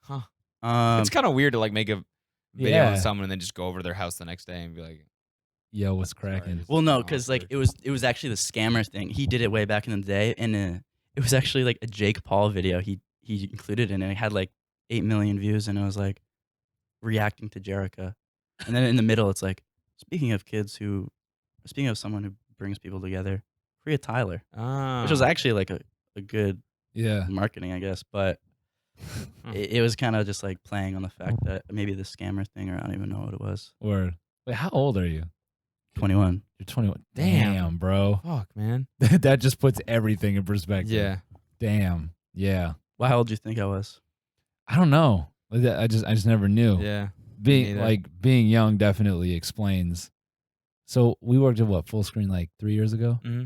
Huh. it's It's kind of weird to like make a video Yeah. on someone and then just go over to their house the next day and be like, Yo, what's cracking? well, no, because like awkward. it was actually the scammer thing. He did it way back in the day, and it was actually like a Jake Paul video. He included in it. It had like 8 million views, and it was like reacting to Jericho. And then in the middle, it's like speaking of someone who brings people together, Crea Tyler, which was actually like a good Yeah. marketing, I guess, but Huh. it was kind of just like playing on the fact that maybe the scammer thing, or I don't even know what it was. Word. Wait, how old are you? 21. You're 21. Damn. Damn, bro. fuck, man. That just puts everything in perspective. Yeah. Damn. Yeah. Well, how old do you think I was? I don't know. I just never knew. Yeah. Being neither. being young definitely explains. So we worked at what, Full Screen like 3 years ago? Mm-hmm.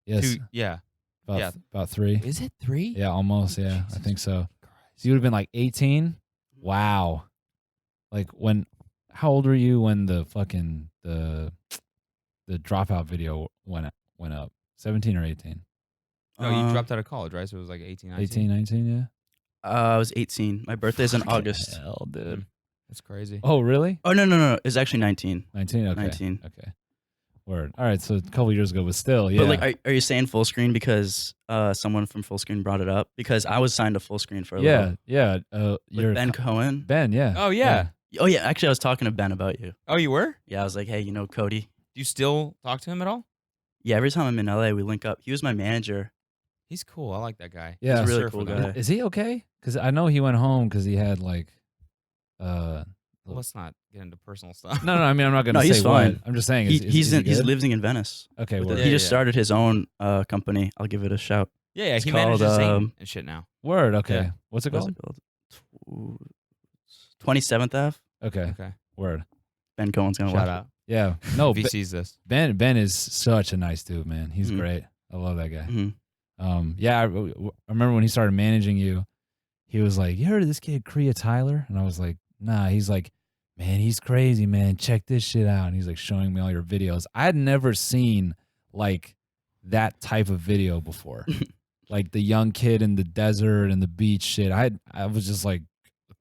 Yes. Yeah. About 3. Is it 3? Yeah, almost. Yeah, I Jesus think so. Christ. So you would have been like 18. Wow. Like how old were you when the fucking the dropout video went up? 17 or 18? No, you dropped out of college, right? So it was like 18, 19. 18, 19, yeah. I was 18. My birthday's in Fucking August. Hell, dude. That's crazy. Oh, really? Oh no! It's actually 19. 19. Okay. 19. Okay. Word. All right. So a couple years ago, but still, yeah. But like, are you saying Full Screen because someone from Full Screen brought it up? Because I was signed to Full Screen for a little. yeah. With Ben Cohen. Ben, yeah. Oh, yeah. Oh yeah, actually, I was talking to Ben about you. Oh, you were? Yeah, I was like, hey, you know Cody? Do you still talk to him at all? Yeah, every time I'm in LA, we link up. He was my manager. He's cool. I like that guy. Yeah. He's a really Surfer cool though. guy. Is he okay? Because I know he went home because he had like, Well, let's not get into personal stuff. No. I mean, I'm not gonna No, say he's fine. what. I'm just saying. He's good? living in Venice. Okay. With Word. it. Yeah, He just yeah. started his own company. I'll give it a shout. Yeah, It's he called, manages Zane and shit now. Word. Okay. Yeah. What's it What's called? it called? 27th Ave. Okay. Okay. Word. Ben Cohen's gonna Shout watch out. Yeah. No, if he sees this. Ben is such a nice dude, man. He's Mhm. great. I love that guy. Mhm. Yeah, I remember when he started managing you, he was like, "You heard of this kid Crea Tyler?" And I was like, "Nah." He's like, "Man, he's crazy, man. Check this shit out." And he's like showing me all your videos. I had never seen like that type of video before. Like the young kid in the desert and the beach shit. I was just like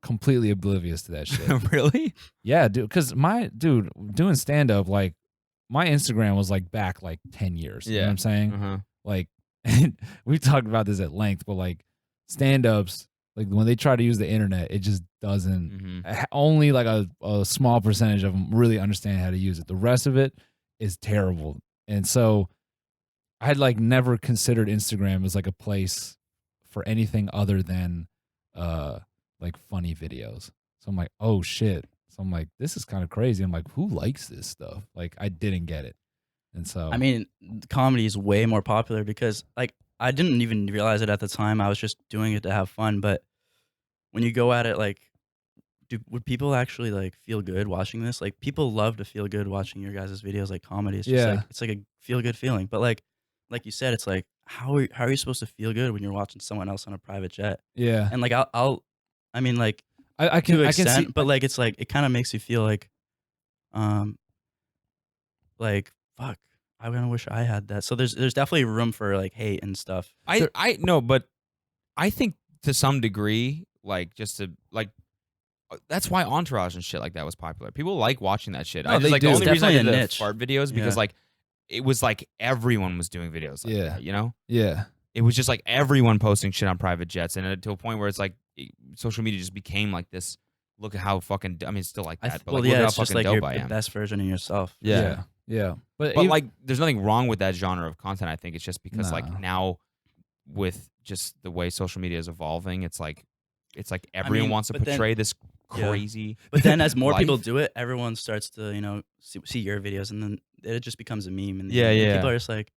completely oblivious to that shit. Really? Yeah, dude. Because doing stand up, like my Instagram was like back like 10 years. You know what I'm saying? Uh-huh. Like, and we talked about this at length, but like stand ups, like when they try to use the internet, it just doesn't. Only like a small percentage of them really understand how to use it. The rest of it is terrible. And so I had like never considered Instagram as like a place for anything other than like funny videos. So I'm like, oh shit. So I'm like, this is kind of crazy. I'm like, who likes this stuff? Like I didn't get it. And so I mean, comedy is way more popular because like I didn't even realize it at the time. I was just doing it to have fun. But when you go at it, like, would people actually like feel good watching this? Like, people love to feel good watching your guys' videos, like comedy. It's just Yeah. like it's like a feel good feeling. But like you said, it's like how are you supposed to feel good when you're watching someone else on a private jet? yeah. And like I mean like I to an can see extent, but like it's like it kind of makes you feel um like fuck. I kind of wish I had that. So there's definitely room for like hate and stuff. I no, but I think to some degree, like just to like that's why Entourage and shit like that was popular. People like watching that shit. No, I just they like do. the It's only reason I did definitely a the niche. fart videos because Yeah. like it was like everyone was doing videos like Yeah. that, you know? Yeah. It was just like everyone posting shit on private jets, and to a point where it's like social media just became like this. Look at how fucking I mean, it's still like that, but like, look at how it's just fucking like dope I the am. best version of yourself. Yeah. Yeah. But But like, there's nothing wrong with that genre of content. I think it's just because Nah. like now, with just the way social media is evolving, it's like everyone wants to but then- portray this Yeah. crazy. But then as more people life. do it, everyone starts to, see your videos, and then it just becomes a meme. And Yeah, yeah. people are just like,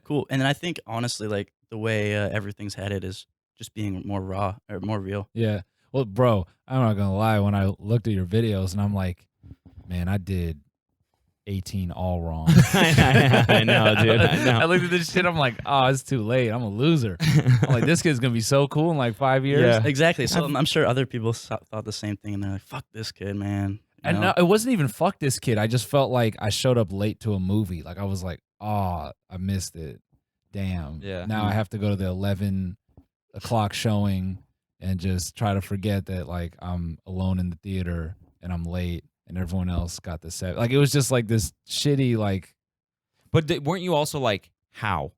cool. And then I think honestly, like the way everything's headed is just being more raw or more real. Yeah. Well, bro, I'm not gonna lie. When I looked at your videos, and I'm like, man, I did 18 all wrong. I know, dude. I know. I looked at this shit. I'm like, oh, it's too late. I'm a loser. I'm like, this kid's gonna be so cool in like 5 years. Yeah. Exactly. So I'm sure other people thought the same thing, and they're like, fuck this kid, man. You And know? no, it wasn't even fuck this kid. I just felt like I showed up late to a movie. Like I was like, oh, I missed it. Damn. Yeah. Now I have to go to the 11 o'clock showing and just try to forget that like I'm alone in the theater and I'm late and everyone else got the set. Like it was just like this shitty like. But weren't you also like how?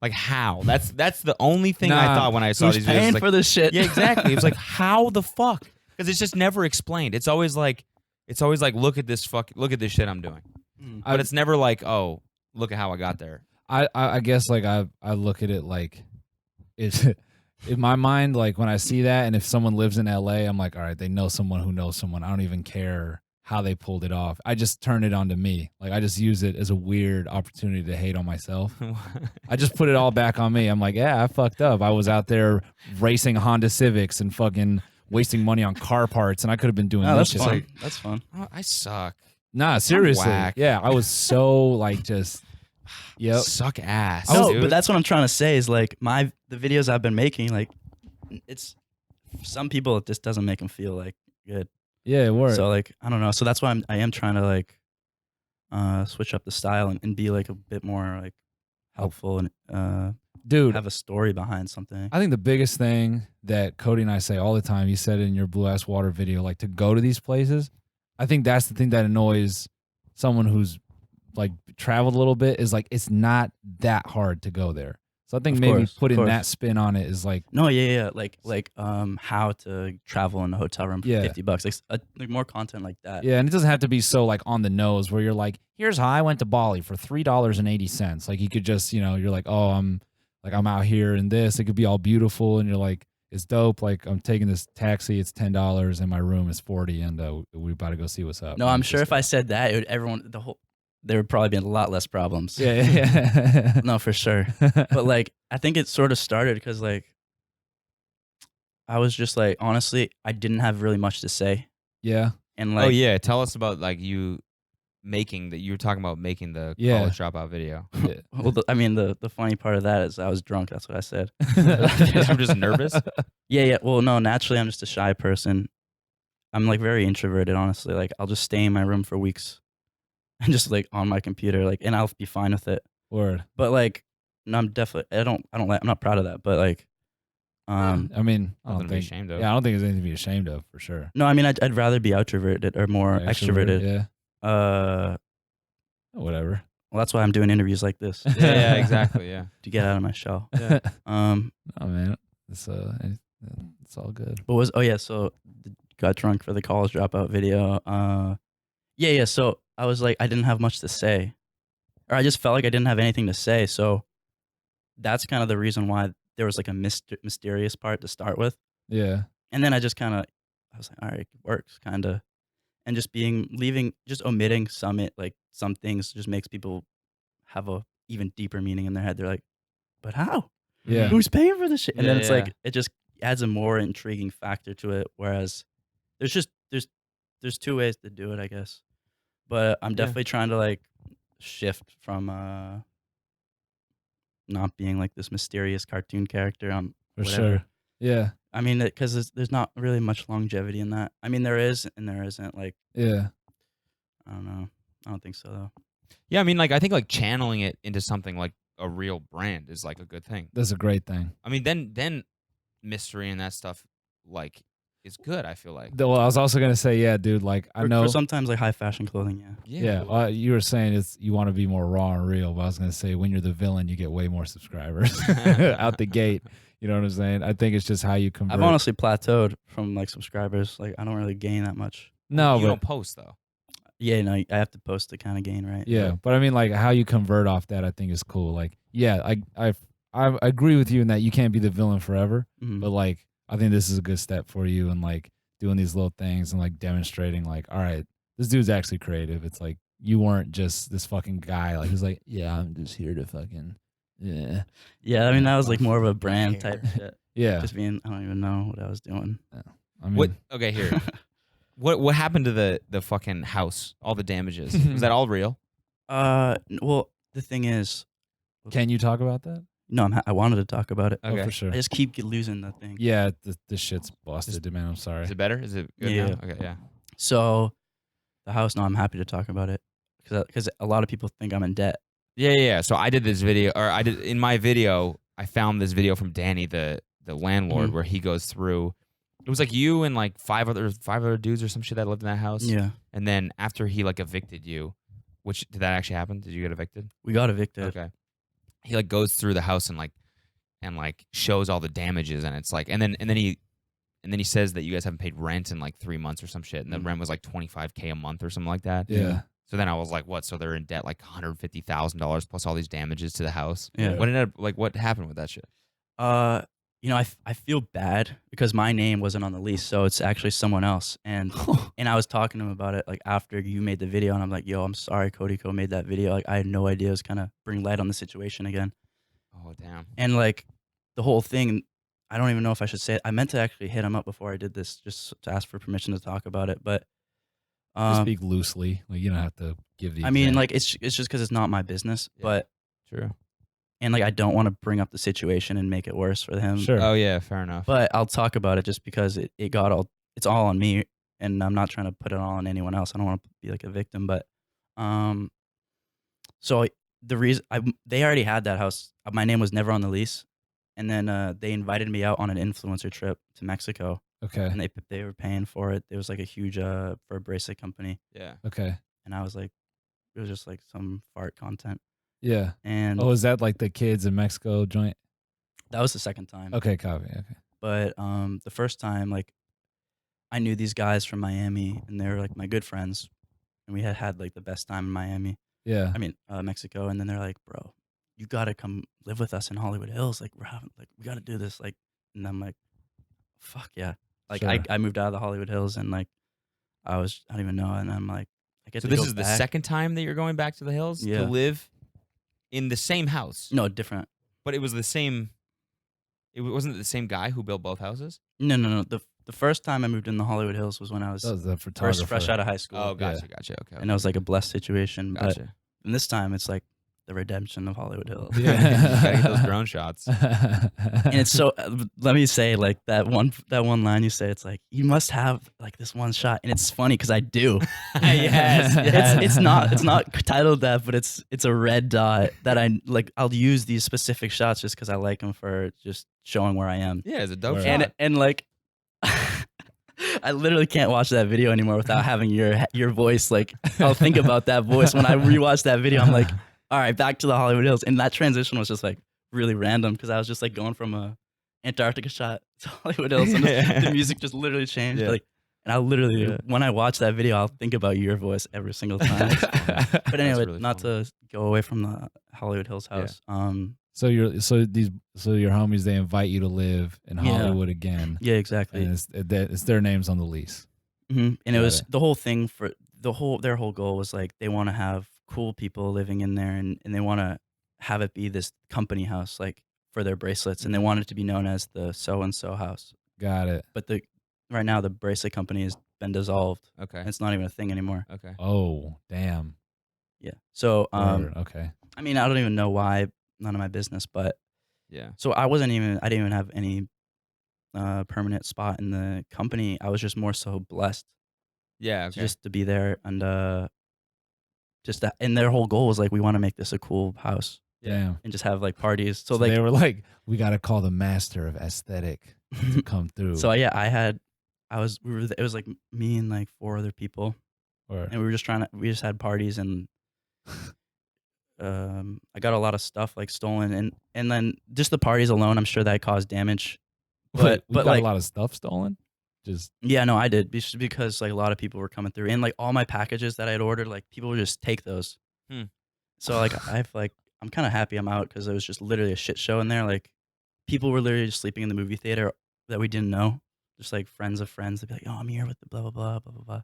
Like how? That's the only thing I Nah, thought when I saw Who's these paying videos. for this shit? Yeah, exactly. It was like how the fuck? Because it's just never explained. It's always like look at this shit I'm doing. But it's never like, oh, look at how I got there. I guess like I look at it like it's in my mind, like when I see that, and if someone lives in LA, I'm like, all right, they know someone who knows someone. I don't even care how they pulled it off. I just turn it onto me. Like I just use it as a weird opportunity to hate on myself. I just put it all back on me. I'm like, yeah, I fucked up. I was out there racing Honda Civics and fucking wasting money on car parts, and I could have been doing Oh, this that's shit. fun. Like, That's fun. Oh, I suck. nah, seriously. whack. Yeah, I was so like just yep. Suck ass. No, dude. but that's what I'm trying to say is like the videos I've been making, like it's some people it just doesn't make them feel like good. Yeah, it worked. So like I don't know. So that's why I am trying to like switch up the style and be like a bit more like helpful and Dude, have a story behind something. I think the biggest thing that Cody and I say all the time, you said it in your Blue Ass Water video, like to go to these places. I think that's the thing that annoys someone who's like traveled a little bit is like it's not that hard to go there. So I think Of maybe course, of putting course. that spin on it is like No, yeah, like how to travel in a hotel room for Yeah. $50, like more content like that. yeah, and it doesn't have to be so like on the nose where you're like, here's how I went to Bali for $3.80. Like you could just, you're like, oh, I'm out here in this. It could be all beautiful, and you're like, it's dope. Like I'm taking this taxi, it's $10, and my room is $40, and we're about to go see what's up. No, And I'm it's sure just if I said that, there would probably be a lot less problems. yeah. No, for sure. But like, I think it sort of started because like, I was just like, honestly, I didn't have really much to say, yeah. and like, oh yeah, tell us about like you making that you were talking about making the Yeah. college dropout video. Yeah. Well, I mean, the funny part of that is I was drunk. That's what I said. You were just nervous. Yeah. Well, no, naturally, I'm just a shy person. I'm like very introverted, honestly. Like, I'll just stay in my room for weeks and just like on my computer, like, and I'll be fine with it. Word. But like, no, I'm definitely, I'm not proud of that. But like, I mean, I Nothing don't to be think. ashamed of. Yeah, I don't think there's anything to be ashamed of for sure. no, I mean, I'd rather be outroverted or more extroverted. Yeah. Whatever. Well, that's why I'm doing interviews like this Yeah, exactly. Yeah. to get out of my shell. Yeah. Oh man, it's all good. But so got drunk for the college dropout video. Yeah. So I was like, I didn't have much to say, or I just felt like I didn't have anything to say. So that's kind of the reason why there was like a mysterious part to start with. Yeah. And then I was like, all right, it works, kind of. And just just omitting some things just makes people have a even deeper meaning in their head. They're like, but how? Yeah. Who's paying for this shit? And then it's Yeah. like, it just adds a more intriguing factor to it. Whereas there's two ways to do it, I guess. But I'm definitely trying to like shift from not being like this mysterious cartoon character. For whatever. sure. Yeah. I mean, because there's not really much longevity in that. I mean, there is and there isn't. Like, Yeah. I don't know. I don't think so though. Yeah, I mean, like I think like channeling it into something like a real brand is like a good thing. That's a great thing. I mean, then mystery and that stuff like is good. I feel like. Well, I was also gonna say, yeah, dude. Like I know. For sometimes like high fashion clothing, yeah. Yeah, you were saying it's you want to be more raw and real, but I was gonna say when you're the villain, you get way more subscribers out the gate. You know what I'm saying? I think it's just how you convert. I've honestly plateaued from like subscribers. Like I don't really gain that much. no, You but don't post though. Yeah, no, I have to post to kind of gain, right? yeah, but I mean, like how you convert off that, I think is cool. Like, yeah, I agree with you in that you can't be the villain forever, Mhm. but like I think this is a good step for you and like doing these little things and like demonstrating like, all right, this dude's actually creative. It's like you weren't just this fucking guy like who's like, yeah, I'm just here to fucking yeah. Yeah, I mean that was like more of a brand type shit. Yeah. Just being, I don't even know what I was doing. I mean, What? Okay, here. What happened to the fucking house? All the damages. Was that all real? Well, the thing is, can you talk about that? no, I wanted to talk about it. Oh, Okay. for sure. I just keep losing the thing. Yeah, this shit's busted, man. I'm sorry. Is it better? Is it good Yeah. now? Okay, yeah. So, the house. No, I'm happy to talk about it because a lot of people think I'm in debt. Yeah. So I did this video, or I did in my video. I found this video from Danny, the landlord, Mhm. where he goes through. It was like you and like five other dudes or some shit that lived in that house. Yeah, And then after he like evicted you, which did that actually happen? Did you get evicted? we got evicted. Okay. He like goes through the house and like shows all the damages, and it's like and then he says that you guys haven't paid rent in like 3 months or some shit, and the Mhm. rent was like $25K a month or something like that. Yeah. So then I was like, what? So they're in debt like $150,000 plus all these damages to the house. Yeah. What happened with that shit? I feel bad because my name wasn't on the lease, so it's actually someone else. And I was talking to him about it like after you made the video, and I'm like, yo, I'm sorry, Cody made that video. Like I had no idea. It was kind of bring light on the situation again. Oh damn. And like the whole thing, I don't even know if I should say it. I meant to actually hit him up before I did this, just to ask for permission to talk about it. But Just speak loosely. Like you don't have to give the. I mean, exact- like it's just because it's not my business. Yeah. But True. and like I don't want to bring up the situation and make it worse for him. sure. Oh yeah, fair enough. But I'll talk about it just because it's all on me, and I'm not trying to put it all on anyone else. I don't want to be like a victim, but so the reason they already had that house. My name was never on the lease, and then they invited me out on an influencer trip to Mexico, Okay. and they were paying for it. It was like a huge for a bracelet company, yeah. Okay. and I was like, it was just like some fart content, Yeah. and Oh, is that like the kids in Mexico joint? that was the second time. Okay, copy. Okay. But the first time, like, I knew these guys from Miami, and they were like my good friends, and we had like the best time in Miami. Yeah. I mean, Mexico. And then they're like, "Bro, you gotta come live with us in Hollywood Hills. Like, we gotta do this." Like, and I'm like, "Fuck yeah!" Like, Sure. I moved out of the Hollywood Hills, and like, I don't even know. And I'm like, I get So to this go is the back. second time that you're going back to the hills Yeah. to live in the same house. No, different. But it was the same. It wasn't the same guy who built both houses. No. the first time I moved in the Hollywood Hills was when I was That was the photographer. fresh out of high school. Oh, gotcha, gotcha. Okay. And it was like a blessed situation. But Gotcha. and this time it's like the redemption of Hollywood Hills. You gotta get those drone shots. And it's so. Let me say, like that one line you say. It's like you must have like this one shot, and it's funny because I do. Yes, It's not titled that, but it's a red dot that I like. I'll use these specific shots just because I like them for just showing where I am. Yeah, it's a dope Word. shot. And like. I literally can't watch that video anymore without having your voice. Like I'll think about that voice when I rewatch that video. I'm like, all right, back to the Hollywood Hills, and that transition was just like really random because I was just like going from a Antarctica shot to Hollywood Hills, and the music just literally changed. Yeah. Like, and I literally when I watch that video, I'll think about your voice every single time. But anyway, really not fun. to go away from the Hollywood Hills house. So your homies, they invite you to live in Yeah. Hollywood again, Yeah, exactly. and it's their names on the lease. And it Got was it. the whole thing for their whole goal was like they want to have cool people living in there, and they want to have it be this company house like for their bracelets, and they want it to be known as the so and so house. Got it. But right now the bracelet company has been dissolved. Okay. And it's not even a thing anymore. Okay. Oh, damn. Yeah. So Word, okay. I mean, I don't even know why. None of my business. But Yeah. so I didn't even have any permanent spot in the company. I was just more so blessed Yeah. Okay. just to be there, and just that. And their whole goal was like, we want to make this a cool house Damn. and just have like parties. So So like they were like, we got to call the master of aesthetic to come through. so yeah, it was like me and like 4 other people, Or, and we just had parties, and I got a lot of stuff like stolen, and then just the parties alone, I'm sure that caused damage. but But got like a lot of stuff stolen. Just yeah, no, I did because like a lot of people were coming through, and like all my packages that I had ordered, like people would just take those. So like I'm kind of happy I'm out because it was just literally a shit show in there. Like people were literally just sleeping in the movie theater that we didn't know, just like friends of friends. They'd be like, "Oh, I'm here with the blah blah blah blah blah blah."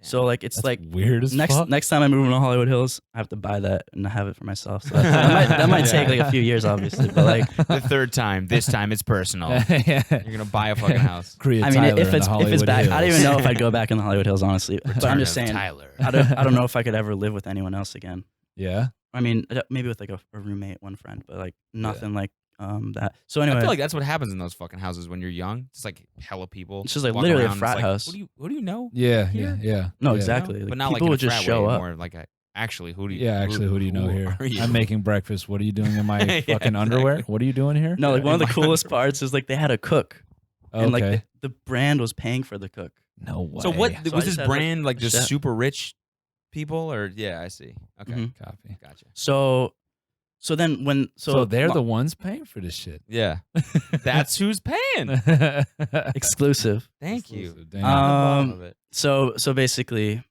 So like it's that's like weird as fuck. next time I move to Hollywood Hills, I have to buy that and have it for myself. So that might take like a few years, obviously, but like the third time. This time it's personal. Yeah. You're gonna buy a fucking house. Crea I mean, Tyler if in it's the Hollywood back, I don't even Hills. know if I'd go back in the Hollywood Hills, honestly. But I'm Return just of saying, Tyler. I don't know if I could ever live with anyone else again. Yeah. I mean, maybe with like a roommate, one friend, but like nothing like that. So I anyway, feel like that's what happens in those fucking houses when you're young. It's like hella people. It's just like walk literally a around, it's frat like, house. Who do you know? Yeah. Here? Yeah. no, Yeah. exactly. Like, But not people like in a would just frat show way, up. More like actually, who do you? Yeah, actually, who do you know here? are you? I'm making breakfast. What are you doing in my Yeah, fucking underwear? exactly. What are you doing here? No, like one of the In my coolest underwear. parts is like they had a cook, and like Okay. the brand was paying for the cook. No way. So what So I was just this had, like, brand like? a Just chef. super rich people, or yeah, I see. Okay, Mhm. Copy. gotcha. So then when So they're the ones paying for this shit. Yeah, that's who's paying. exclusive. Thank you. Exclusive, damn. Um, Love it. So basically,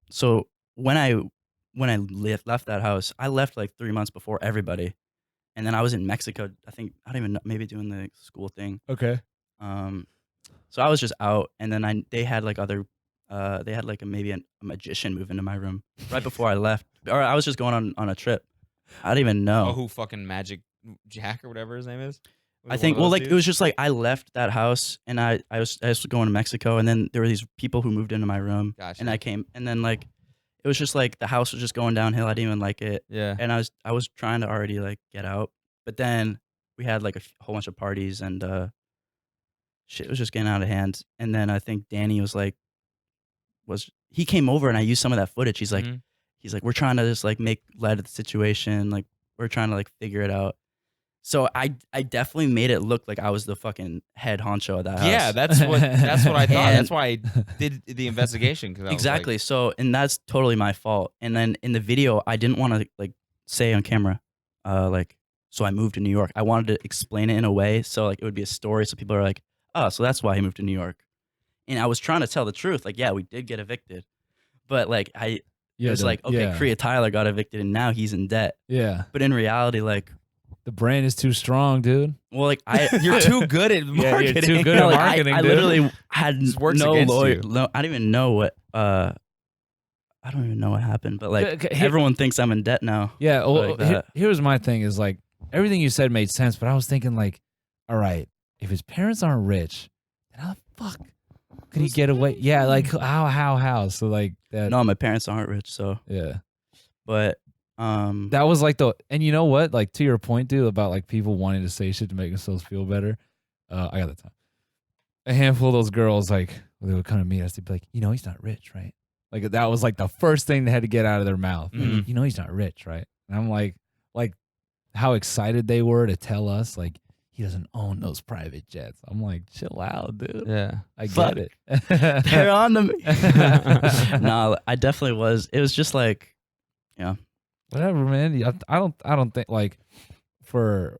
so when I left that house, I left like 3 months before everybody, and then I was in Mexico. I think I don't even know, maybe doing the school thing. Okay. So I was just out, and then they had like maybe a magician move into my room right before I left, or I was just going on a trip. I didn't even know. Oh, who fucking Magic Jack or whatever his name is? I think it was just like I left that house, and I was going to Mexico, and then there were these people who moved into my room, Gotcha. and I came, and then like it was just like the house was just going downhill. I didn't even like it, Yeah. and I was trying to already like get out, but then we had like a whole bunch of parties, and shit was just getting out of hand. And then I think Danny he came over, and I used some of that footage. He's like, Mhm. we're trying to just like make light of the situation, like we're trying to like figure it out. So I definitely made it look like I was the fucking head honcho of that house. Yeah, that's what I thought. And- That's why I did the investigation. Cause I was Exactly. like, So, and that's totally my fault. And then in the video, I didn't want to like say on camera, so I moved to New York. I wanted to explain it in a way so like it would be a story, so people are like, oh, so that's why he moved to New York. And I was trying to tell the truth, like, yeah, we did get evicted, but like it was like, okay, Crea Tyler got evicted, and now he's in debt. Yeah. But in reality, like, The brand is too strong, dude. well, like you're too good at Yeah, marketing. you're too good No, at like, marketing, I dude. literally had This works no against lawyer. you. No, I don't even know what. I don't even know what happened, but like Okay, here- everyone thinks I'm in debt now. Yeah. Well, Like that. here was my thing is like everything you said made sense, but I was thinking like, all right, if his parents aren't rich, then how the fuck could he get away? Yeah, like how? So like that. No, my parents aren't rich, so Yeah, but that was like and you know what? Like to your point, dude, about like people wanting to say shit to make themselves feel better. I got the time. A handful of those girls, like they would come to meet us, they'd be like, he's not rich, right? Like that was like the first thing they had to get out of their mouth. Mhm. He's not rich, right? And I'm like how excited they were to tell us, like, he doesn't own those private jets. I'm like, chill out, dude. Yeah. I Fuck. get it. they're on to me. No, I definitely was. It was just like, Whatever, man. I don't think like for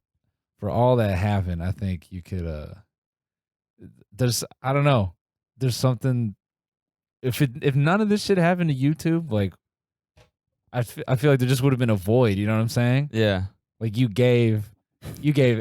all that happened, I think you could I don't know. There's something if none of this shit happened to YouTube, like I feel like there just would have been a void, you know what I'm saying? Yeah. Like you gave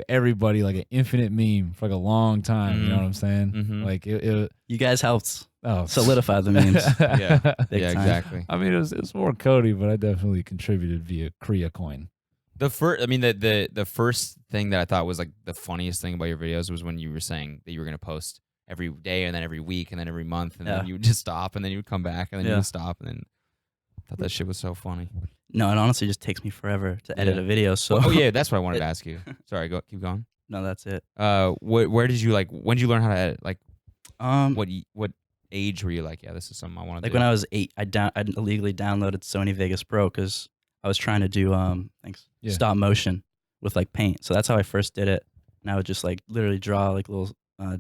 everybody like an infinite meme for like a long time, you know what I'm saying? Mhm. Like it you guys helped oh solidify the memes. Yeah. Big Yeah, time. exactly. I mean, it was more Cody, but I definitely contributed via Crea coin. The first, I mean, the first thing that I thought was like the funniest thing about your videos was when you were saying that you were gonna post every day and then every week and then every month and then Yeah. you would just stop and then you would come back and then you Yeah. would stop and then I thought that shit was so funny. No, it honestly just takes me forever to edit Yeah. a video. So Oh yeah, that's what I wanted to ask you. Sorry, keep going. no, that's it. Where did you when did you learn how to edit? Like, What what age were you like? Yeah, this is something I want to like do. when I was 8, I illegally downloaded Sony Vegas Pro because I was trying to do Yeah. stop motion with like paint. So that's how I first did it. And I would just like literally draw like little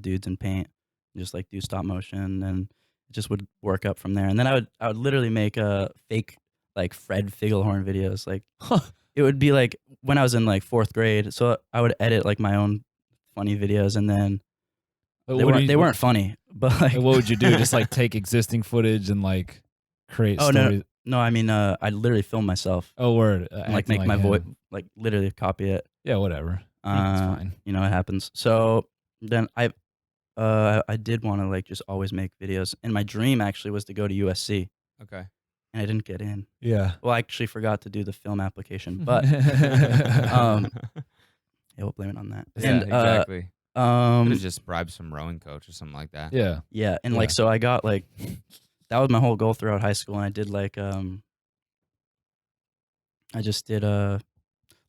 dudes in paint, and just like do stop motion, and it just would work up from there. And then I would literally make fake like Fred Figglehorn videos. Like it would be like when I was in like 4th grade. So I would edit like my own funny videos, and then they weren't funny, but like What would you do? Just like take existing footage and like create Oh, stories? no, I mean I'd literally film myself Oh, word. and like acting make my voice, him. like literally copy it. Yeah, whatever. It's fine. You know, it happens. So then I did want to like just always make videos, and my dream actually was to go to USC, Okay. and I didn't get in. Yeah. Well, I actually forgot to do the film application, but yeah, we'll blame it on that. Yeah, And exactly. Could have just bribed some rowing coach or something like that. yeah. yeah, and Yeah. like so I got like that was my whole goal throughout high school, and I did like I just did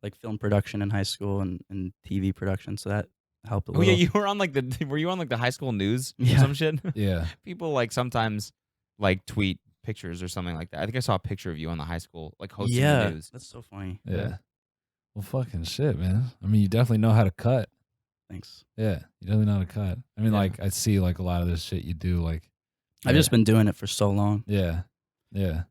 like film production in high school and TV production, so that helped a Oh little. yeah, you were on like were you on like the high school news or Yeah. some shit? Yeah. People like sometimes like tweet pictures or something like that. I think I saw a picture of you on the high school like hosting the news. That's so funny. Yeah. Well, fucking shit, man. I mean, you definitely know how to cut. Thanks. Yeah. You definitely know how to cut. I mean, Yeah. like, I see like a lot of this shit you do. Like, I've just been doing it for so long. yeah. Yeah.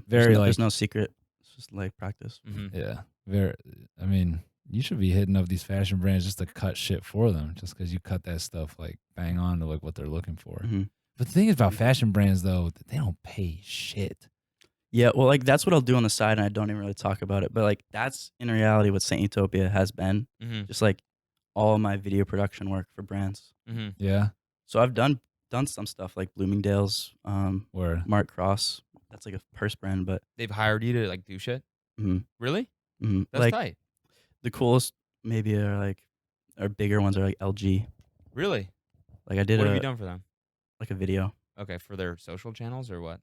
There's no secret. It's just like practice. Mm-hmm. Yeah. Very. I mean, you should be hitting up these fashion brands just to cut shit for them, just because you cut that stuff like bang on to like what they're looking for. Mhm. But the thing is about fashion brands though, that they don't pay shit. Yeah, well, like that's what I'll do on the side, and I don't even really talk about it. But like that's in reality what Saint Utopia has been. Mm-hmm. Just like all my video production work for brands. Mm-hmm. Yeah. So I've done some stuff like Bloomingdale's, Where Mark Cross. That's like a purse brand, but They've hired you to like do shit? mhm, Really? mhm. That's like tight. the coolest maybe are like our bigger ones are like LG. Really? Like I did What have you done for them? like a video. Okay, for their social channels or what?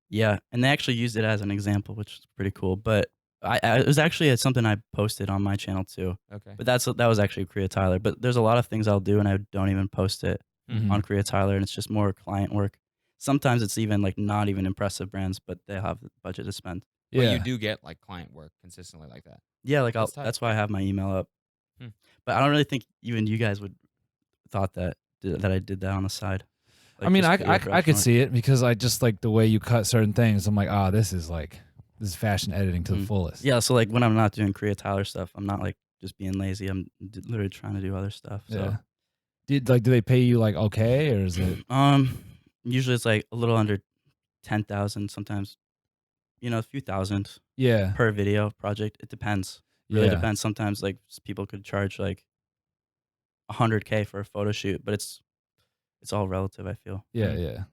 Yeah, and they actually used it as an example, which is pretty cool. But it was actually something I posted on my channel too. Okay. But that was actually Crea Tyler. But there's a lot of things I'll do and I don't even post it Mhm. on Crea Tyler, and it's just more client work. Sometimes it's even like not even impressive brands, but they have the budget to spend. But yeah. you do get like client work consistently like that. Yeah, like That's tight. that's why I have my email up. Hmm. But I don't really think even you guys would thought that I did that on the side. I mean, just I video could production see it because I just like the way you cut certain things. I'm like, this is fashion editing to the Mhm. fullest. work. Yeah, so like when I'm not doing Crea Tyler stuff, I'm not like just being lazy. I'm literally trying to do other stuff. So Yeah. Do they pay you like okay, or is it? usually it's like a little under 10,000. Sometimes, a few thousand Yeah. per video project. It depends. Really Yeah. depends. Sometimes like people could charge like 100K for a photo shoot, but it's all relative. I feel. Yeah.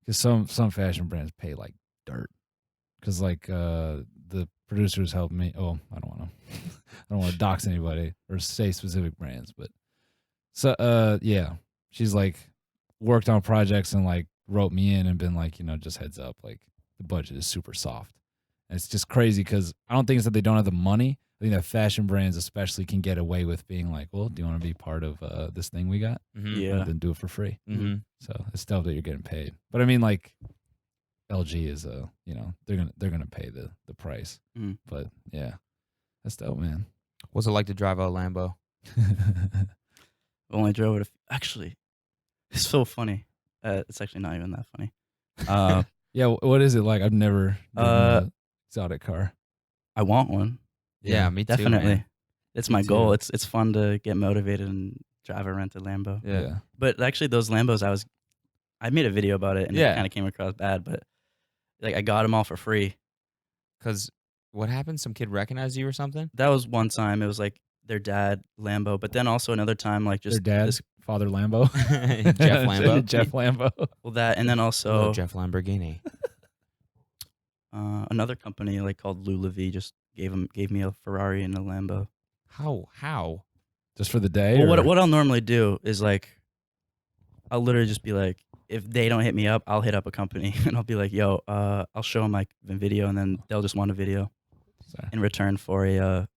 Because some fashion brands pay like dirt. Because like the producers helped me. Oh, I don't want to dox anybody or say specific brands, but So yeah, she's like worked on projects and like wrote me in and been like, just heads up, like the budget is super soft. And it's just crazy because I don't think it's that they don't have the money. I think that fashion brands especially can get away with being like, well, do you want to be part of this thing we got? Mhm. Yeah. Then do it for free. Mhm. So it's dope that you're getting paid. But I mean, like LG is they're gonna pay the price. Mhm. But yeah, that's dope, man. What's it like to drive a Lambo? Only drove it. Actually, it's so funny. It's actually not even that funny. Yeah, what is it like? I've never driven an exotic car. I want one. Yeah, me too. Definitely. Man. It's my Me goal. too. It's fun to get motivated and drive a rented Lambo. Yeah. But actually, those Lambos, I made a video about it, and Yeah. it kind of came across bad. But like, I got them all for free. Because what happened? Some kid recognized you or something? That was one time. It was like their dad Lambo, but then also another time, like just Their dad, this, Father Lambo, Jeff Lambo. Jeff Lambo. well, that, and then Hello, also Jeff Lamborghini. another company like called Lulav just gave me a Ferrari and a Lambo. How? Just for the day. Well, or- what I'll normally do is like, I'll literally just be like, if they don't hit me up, I'll hit up a company and I'll be like, yo, I'll show them like a video, and then they'll just want a video Sorry. in return for a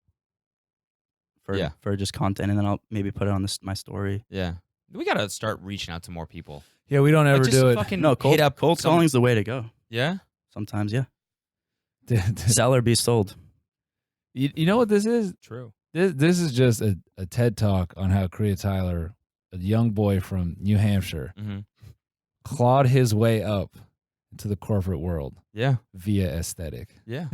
Yeah. for just content, and then I'll maybe put it on my story. Yeah. We got to start reaching out to more people. Yeah, we don't ever Like, just do it. fucking No, cold hit up cold some- calling's the way to go. Yeah? Sometimes, yeah. Sell or be sold. You know what this is? True. This is just a TED talk on how Crea Tyler, a young boy from New Hampshire, Mm-hmm. clawed his way up into the corporate world Yeah. via aesthetic. Yeah.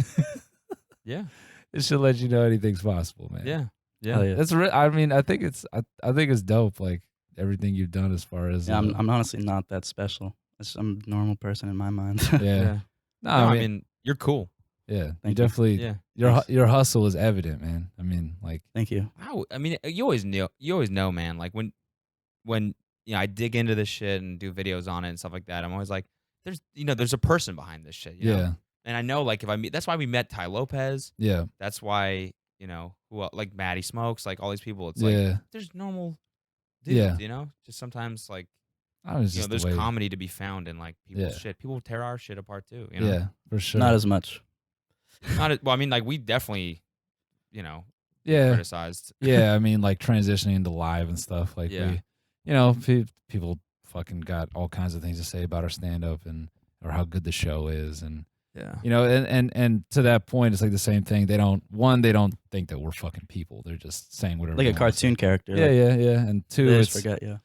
Yeah. It should let you know anything's possible, man. Yeah. Yeah. Hell yeah. That's I mean, I think it's dope. Like everything you've done as far as Yeah, I'm honestly not that special. I'm a normal person in my mind. yeah. No, No, I mean, you're cool. yeah. You Thank you. definitely Yeah. your hustle is evident, man. I mean, like Thank you. I mean, you always know, man. Like when I dig into this shit and do videos on it and stuff like that, I'm always like, there's a person behind this shit. You know? yeah, And I know, like, that's why we met Ty Lopez. yeah, That's why, like Maddie Smokes, like all these people. It's yeah. like there's normal dudes, Yeah. Just sometimes like I was just there's the way, comedy to be found in like people's Yeah. shit. People tear our shit apart too. Yeah, for sure. Not as much. Well, I mean, like we definitely, yeah, criticized. yeah. I mean, like transitioning into live and stuff. Like Yeah. people fucking got all kinds of things to say about our stand up or how good the show is, and Yeah. and to that point, it's like the same thing. They don't think that we're fucking people. They're just saying whatever. Like they a wanna say. cartoon character. Yeah, like, yeah, yeah. And two, They it's just forget, yeah.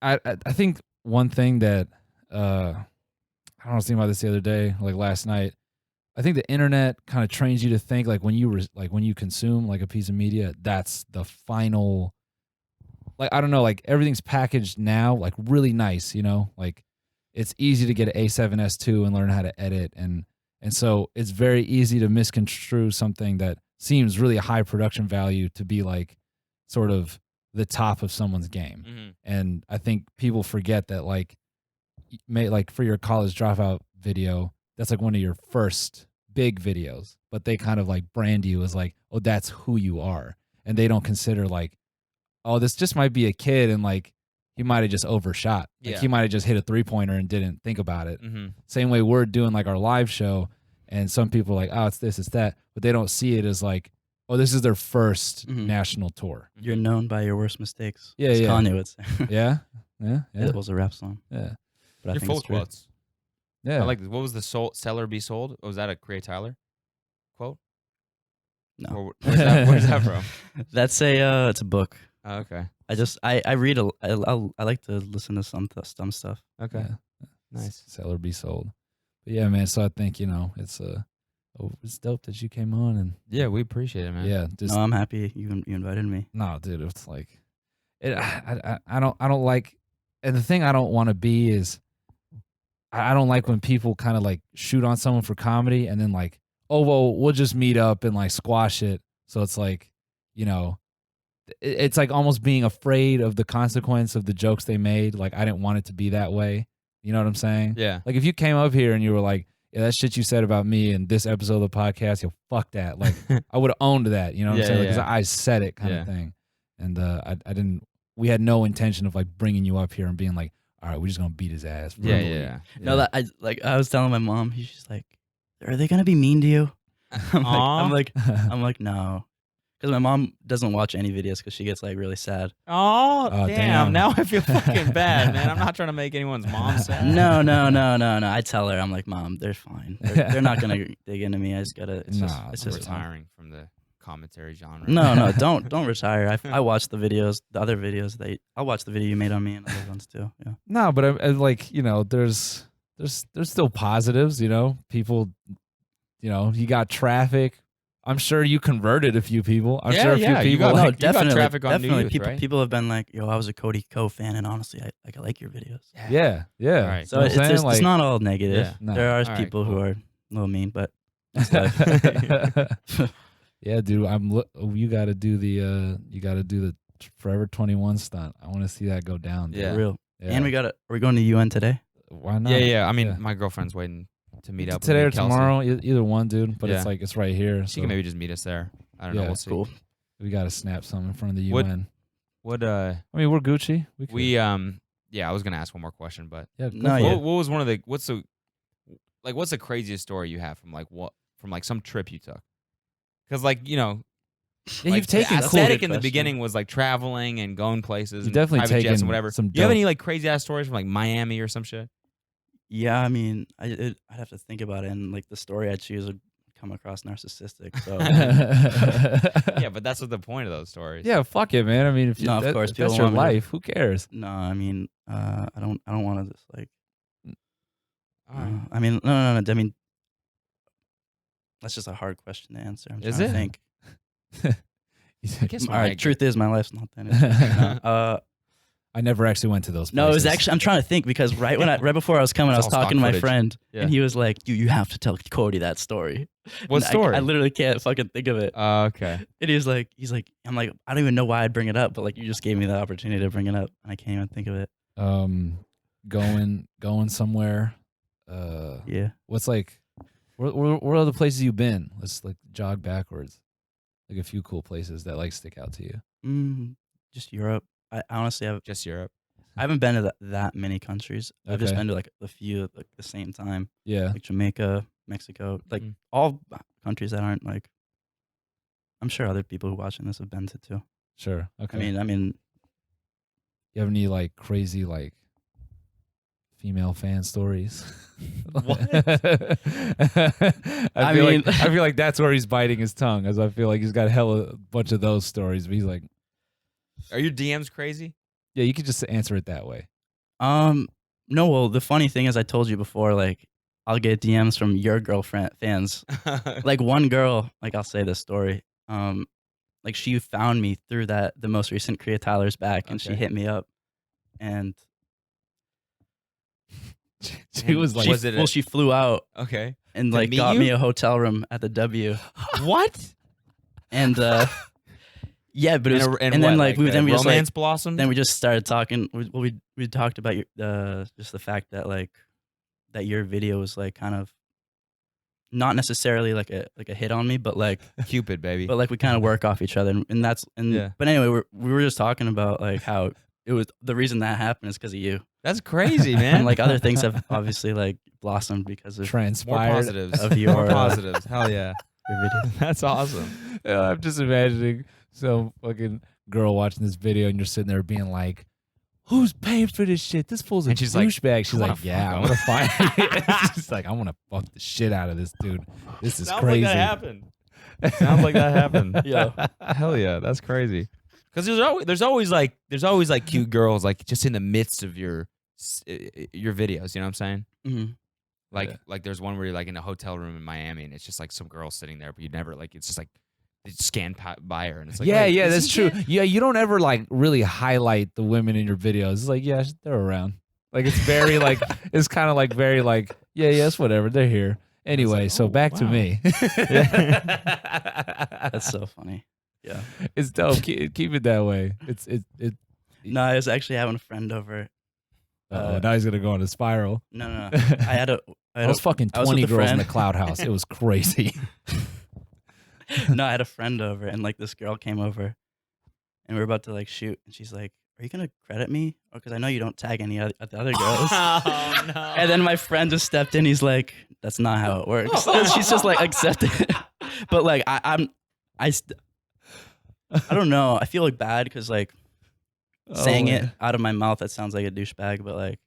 I think one thing that I was thinking about this the other day, like last night. I think the internet kind of trains you to think like when you consume like a piece of media, that's the final. Like I don't know, like everything's packaged now, like really nice, like it's easy to get an A7S2 and learn how to edit, and so it's very easy to misconstrue something that seems really a high production value to be like sort of the top of someone's game. Mm-hmm. And I think people forget that like for your college dropout video, that's like one of your first big videos, but they kind of like brand you as like, oh, that's who you are. And they don't consider like, oh, this just might be a kid and like he might have just overshot. Like Yeah. he might have just hit a 3-pointer and didn't think about it. Mm-hmm. Same way we're doing like our live show, and some people are like, oh, it's this, it's that, but they don't see it as like, oh, this is their first Mhm. national tour. You're known by your worst mistakes. Yeah, as yeah. Kanye would say. Yeah, yeah, yeah, It was a rap song. yeah. But I You're think full it's of true. quotes. Yeah. I like this. What was the seller be sold? Was that a Crea Tyler quote? No. Or where's that from? That's it's a book. Oh, okay. I read I like to listen to some stuff. Okay. Yeah. Nice. Sell or be sold. But yeah, man. So I think it's dope that you came on, and Yeah, we appreciate it, man. yeah, just No, I'm happy you invited me. no, dude. It's like I don't like, and the thing I don't want to be is I don't like when people kind of like shoot on someone for comedy and then like, oh well, we'll just meet up and like squash it. So it's like, it's like almost being afraid of the consequence of the jokes they made. Like I didn't want it to be that way. You know what I'm saying? Yeah. Like if you came up here and you were like, yeah, that shit you said about me in this episode of the podcast, yo, fuck that. Like I would have owned that. You know what I'm Yeah, saying? Because yeah. I said it kind Yeah. of thing. And I didn't we had no intention of like bringing you up here and being like, all right, we're just gonna beat his ass. Yeah, verbally. yeah. No, that I was telling my mom. She's like, "Are they gonna be mean to you?" I'm like, no, because my mom doesn't watch any videos because she gets like really sad. Oh, Oh, damn. damn. Now I feel fucking bad, man. I'm not trying to make anyone's mom sad. No. I tell her, I'm like, Mom, they're fine. They're not gonna dig into me. I just gotta. It's Nah, just I'm fun. retiring from the commentary genre. No, don't retire. I watch the videos, the other videos. I'll watch the video you made on me and other ones too. Yeah. No, but I like, you know, there's still positives, you know. People, you know, you got traffic. I'm sure you converted a few people. I'm sure a few you people. got, No, like, you got definitely, traffic on New definitely. Youth, People right? people have been like, yo, I was a Cody Co fan, and honestly, I like your videos. Yeah. All right. So You know what I'm saying? it's not all negative. Yeah. No. There are All right, people who cool. are a little mean, but that's life. Yeah, dude. You got to do the Forever 21 stunt. I want to see that go down. Dude. Yeah. For real. Yeah. And are we going to UN today? Why not? Yeah. I mean, Yeah. my girlfriend's waiting to meet up today or with me, Kelsey. tomorrow, either one, dude. But Yeah. it's like it's right here. She So can maybe just meet us there. I don't know. Yeah, We'll see. Cool. we got to snap something in front of the What- UN. What I mean, we're Gucci. We, could, yeah, I was gonna ask one more question, but yeah. go No, for yeah. it. what was one of the what's the craziest story you have from some trip you took? Because like, you know, Yeah, like, you've taken the cool- aesthetic in the question. beginning was like traveling and going places. You've and definitely private jets taken and whatever. some Do you have dope- any like crazy ass stories from like Miami or some shit? Yeah, I mean, I'd have to think about it, and like the story I choose would come across narcissistic. So Yeah, but that's what the point of those stories. Yeah, fuck it, man. I mean, if, No, of course, if that's people your want me to- life, who cares? no, I mean, I don't want to just like. All right. I mean, no. I mean, that's just a hard question to answer. I'm Is trying it? to think. I guess All right, truth is, my life's not that interesting. No, I never actually went to those places. no, it was actually. I'm trying to think because right before I was coming, I It's was all talking to stock my footage. friend, Yeah. and he was like, "You have to tell Cody that story." What And story? I literally can't fucking think of it. Okay. And he's like, I'm like, I don't even know why I'd bring it up, but like, you just gave me the opportunity to bring it up, and I can't even think of it. Going somewhere. Yeah. What's like? Where are the places you've been? Let's like jog backwards. Like a few cool places that like stick out to you. Just Europe. I honestly Just Europe. I haven't been to that many countries. I've just Okay. been to like a few at like, the same time, Yeah. like Jamaica, Mexico, like Mhm. all countries that aren't like. I'm sure other people who are watching this have been to too. Sure. Okay. I mean, you have any like crazy like female fan stories? What? I mean- feel like that's where he's biting his tongue, as I feel like he's got hella bunch of those stories. But he's like, Are your DMs crazy? yeah, you could just answer it that way. no. Well, the funny thing is, I told you before, like, I'll get DMs from your girlfriend fans. Like one girl, like I'll say this story. Like she found me through the most recent Crea Tyler's back, and she Okay. hit me up, and She was like, Was it a- well, she flew out Okay. and To like meet got you? me a hotel room at the W, What? and yeah, but it was, and and then what, like we then we just like romance blossomed. then we just started talking. We talked about just the fact that like that your video was like kind of not necessarily like a hit on me, but like Cupid, baby. we kind of work off each other, and that's Yeah. But anyway, we were just talking about like how it was the reason that happened is because of you, That's crazy, man. and like other things have obviously like blossomed because of more transpired. positives. of your, More positives. Hell yeah. your video. That's awesome. Yeah, I'm just imagining some fucking girl watching this video, and you're sitting there being like, "Who's paying for this shit? This fool's a And she's like, douchebag." She's "I wanna like, "Yeah, I fuck want to find." She's like, "I want to fuck the shit out of this dude. This is Sounds crazy." like that happened. Sounds like that happened. Yeah. Hell yeah, that's crazy. Because there's always like cute girls like just in the midst of your videos. You know what I'm saying? Mhm. Like there's one where you're like in a hotel room in Miami and it's just like some girl sitting there, but you never like it's just like they scan by her and it's like Yeah, wait, yeah, is that's he true. gay? Yeah, you don't ever like really highlight the women in your videos. It's like, yeah, they're around. Like it's very like it's kind of like very like, yeah, yes, whatever, they're here. Anyway, like, so oh, back to wow. me. That's so funny. Yeah. It's dope. Keep it that way. It's No, I was actually having a friend over. now he's gonna go on a spiral. No. I had a. I was fucking I was with 20 a girls in friend. the cloud house. It was crazy. No, I had a friend over, and like this girl came over, and we were about to like shoot, and she's like, are you gonna credit me? Because I know you don't tag any of the other girls. Oh no. And then my friend just stepped in. He's like, that's not how it works. And she's just like accepted it. But like I don't know. I feel like bad because like saying it out of my mouth, that sounds like a douchebag. But like,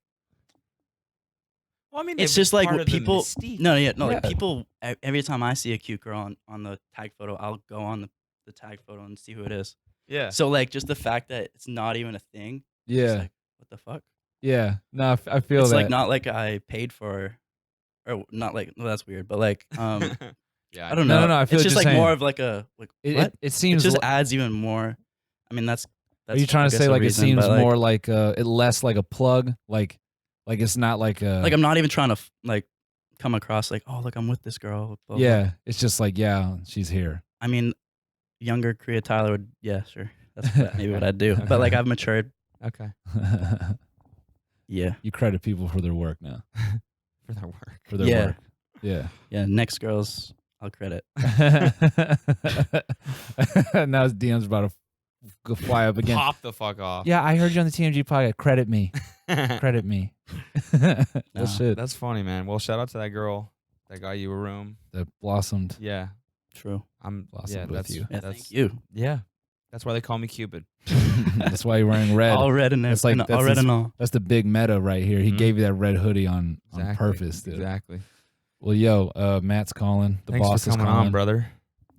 well, I mean, it's they're just like part what of the people. mystique. Like people. Every time I see a cute girl on the tag photo, I'll go on the tag photo and see who it is. Yeah. So like, just the fact that it's not even a thing. Yeah. It's like, what the fuck? Yeah. No, I feel It's that. like not like I paid for, or not like. Well, that's weird. But like, Yeah. I don't know. No, I feel it's what just you're like more saying. of like a like. It What? it seems. It just adds even more. I mean, that's. Are you trying I to guess say a like reason, it seems but, like, more like it less like a plug, like it's not like a like I'm not even trying to like come across like, oh, look, I'm with this girl. Blah, blah. yeah. It's just like she's here. I mean, younger Crea Tyler would, yeah, sure. That's maybe what I'd do. But like I've matured. Okay. Yeah. You credit people for their work now. For their work. For their Yeah. work. Yeah. Yeah. Next girls, I'll credit. Now his DM's about to go fly up again. Pop the fuck off. Yeah, I heard you on the TMG podcast. Credit me. Credit me. Well, No. shit. That's funny, man. Well, shout out to that girl that got you a room. That blossomed. Yeah. True. I'm Blossomed yeah, with that's, you. Yeah, that's thank you. Yeah. That's why they call me Cupid. That's why you're wearing red. All red and It's like everything. that's All red his- and all. That's the big meta right here. He Mhm. gave you that red hoodie on Exactly. purpose, dude. Exactly. Well, yo, Matt's calling. The Thanks boss for is coming calling. on, brother.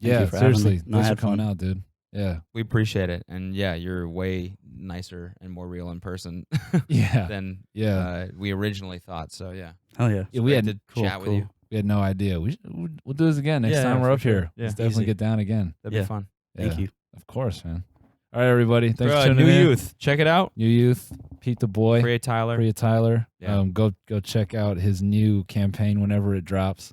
Thank Yeah, you for having me. seriously. No, I Thanks for had coming fun. out, dude. Yeah. We appreciate it. And yeah, you're way nicer and more real in person Yeah. than Yeah. we originally thought. So yeah. Hell yeah. Yeah, we Great had to Cool, chat with cool. you. we had no idea. We'll do this again next Yeah, time we're for up sure. here. Yeah. Let's definitely Easy. get down again. That'd Yeah. be fun. Thank Yeah, you. Of course, man. All right, everybody. Thanks for tuning New in. Youth. Check it out. New Youth. Pete the Boy. Crea Tyler. Crea Tyler. Yeah. Go check out his new campaign whenever it drops.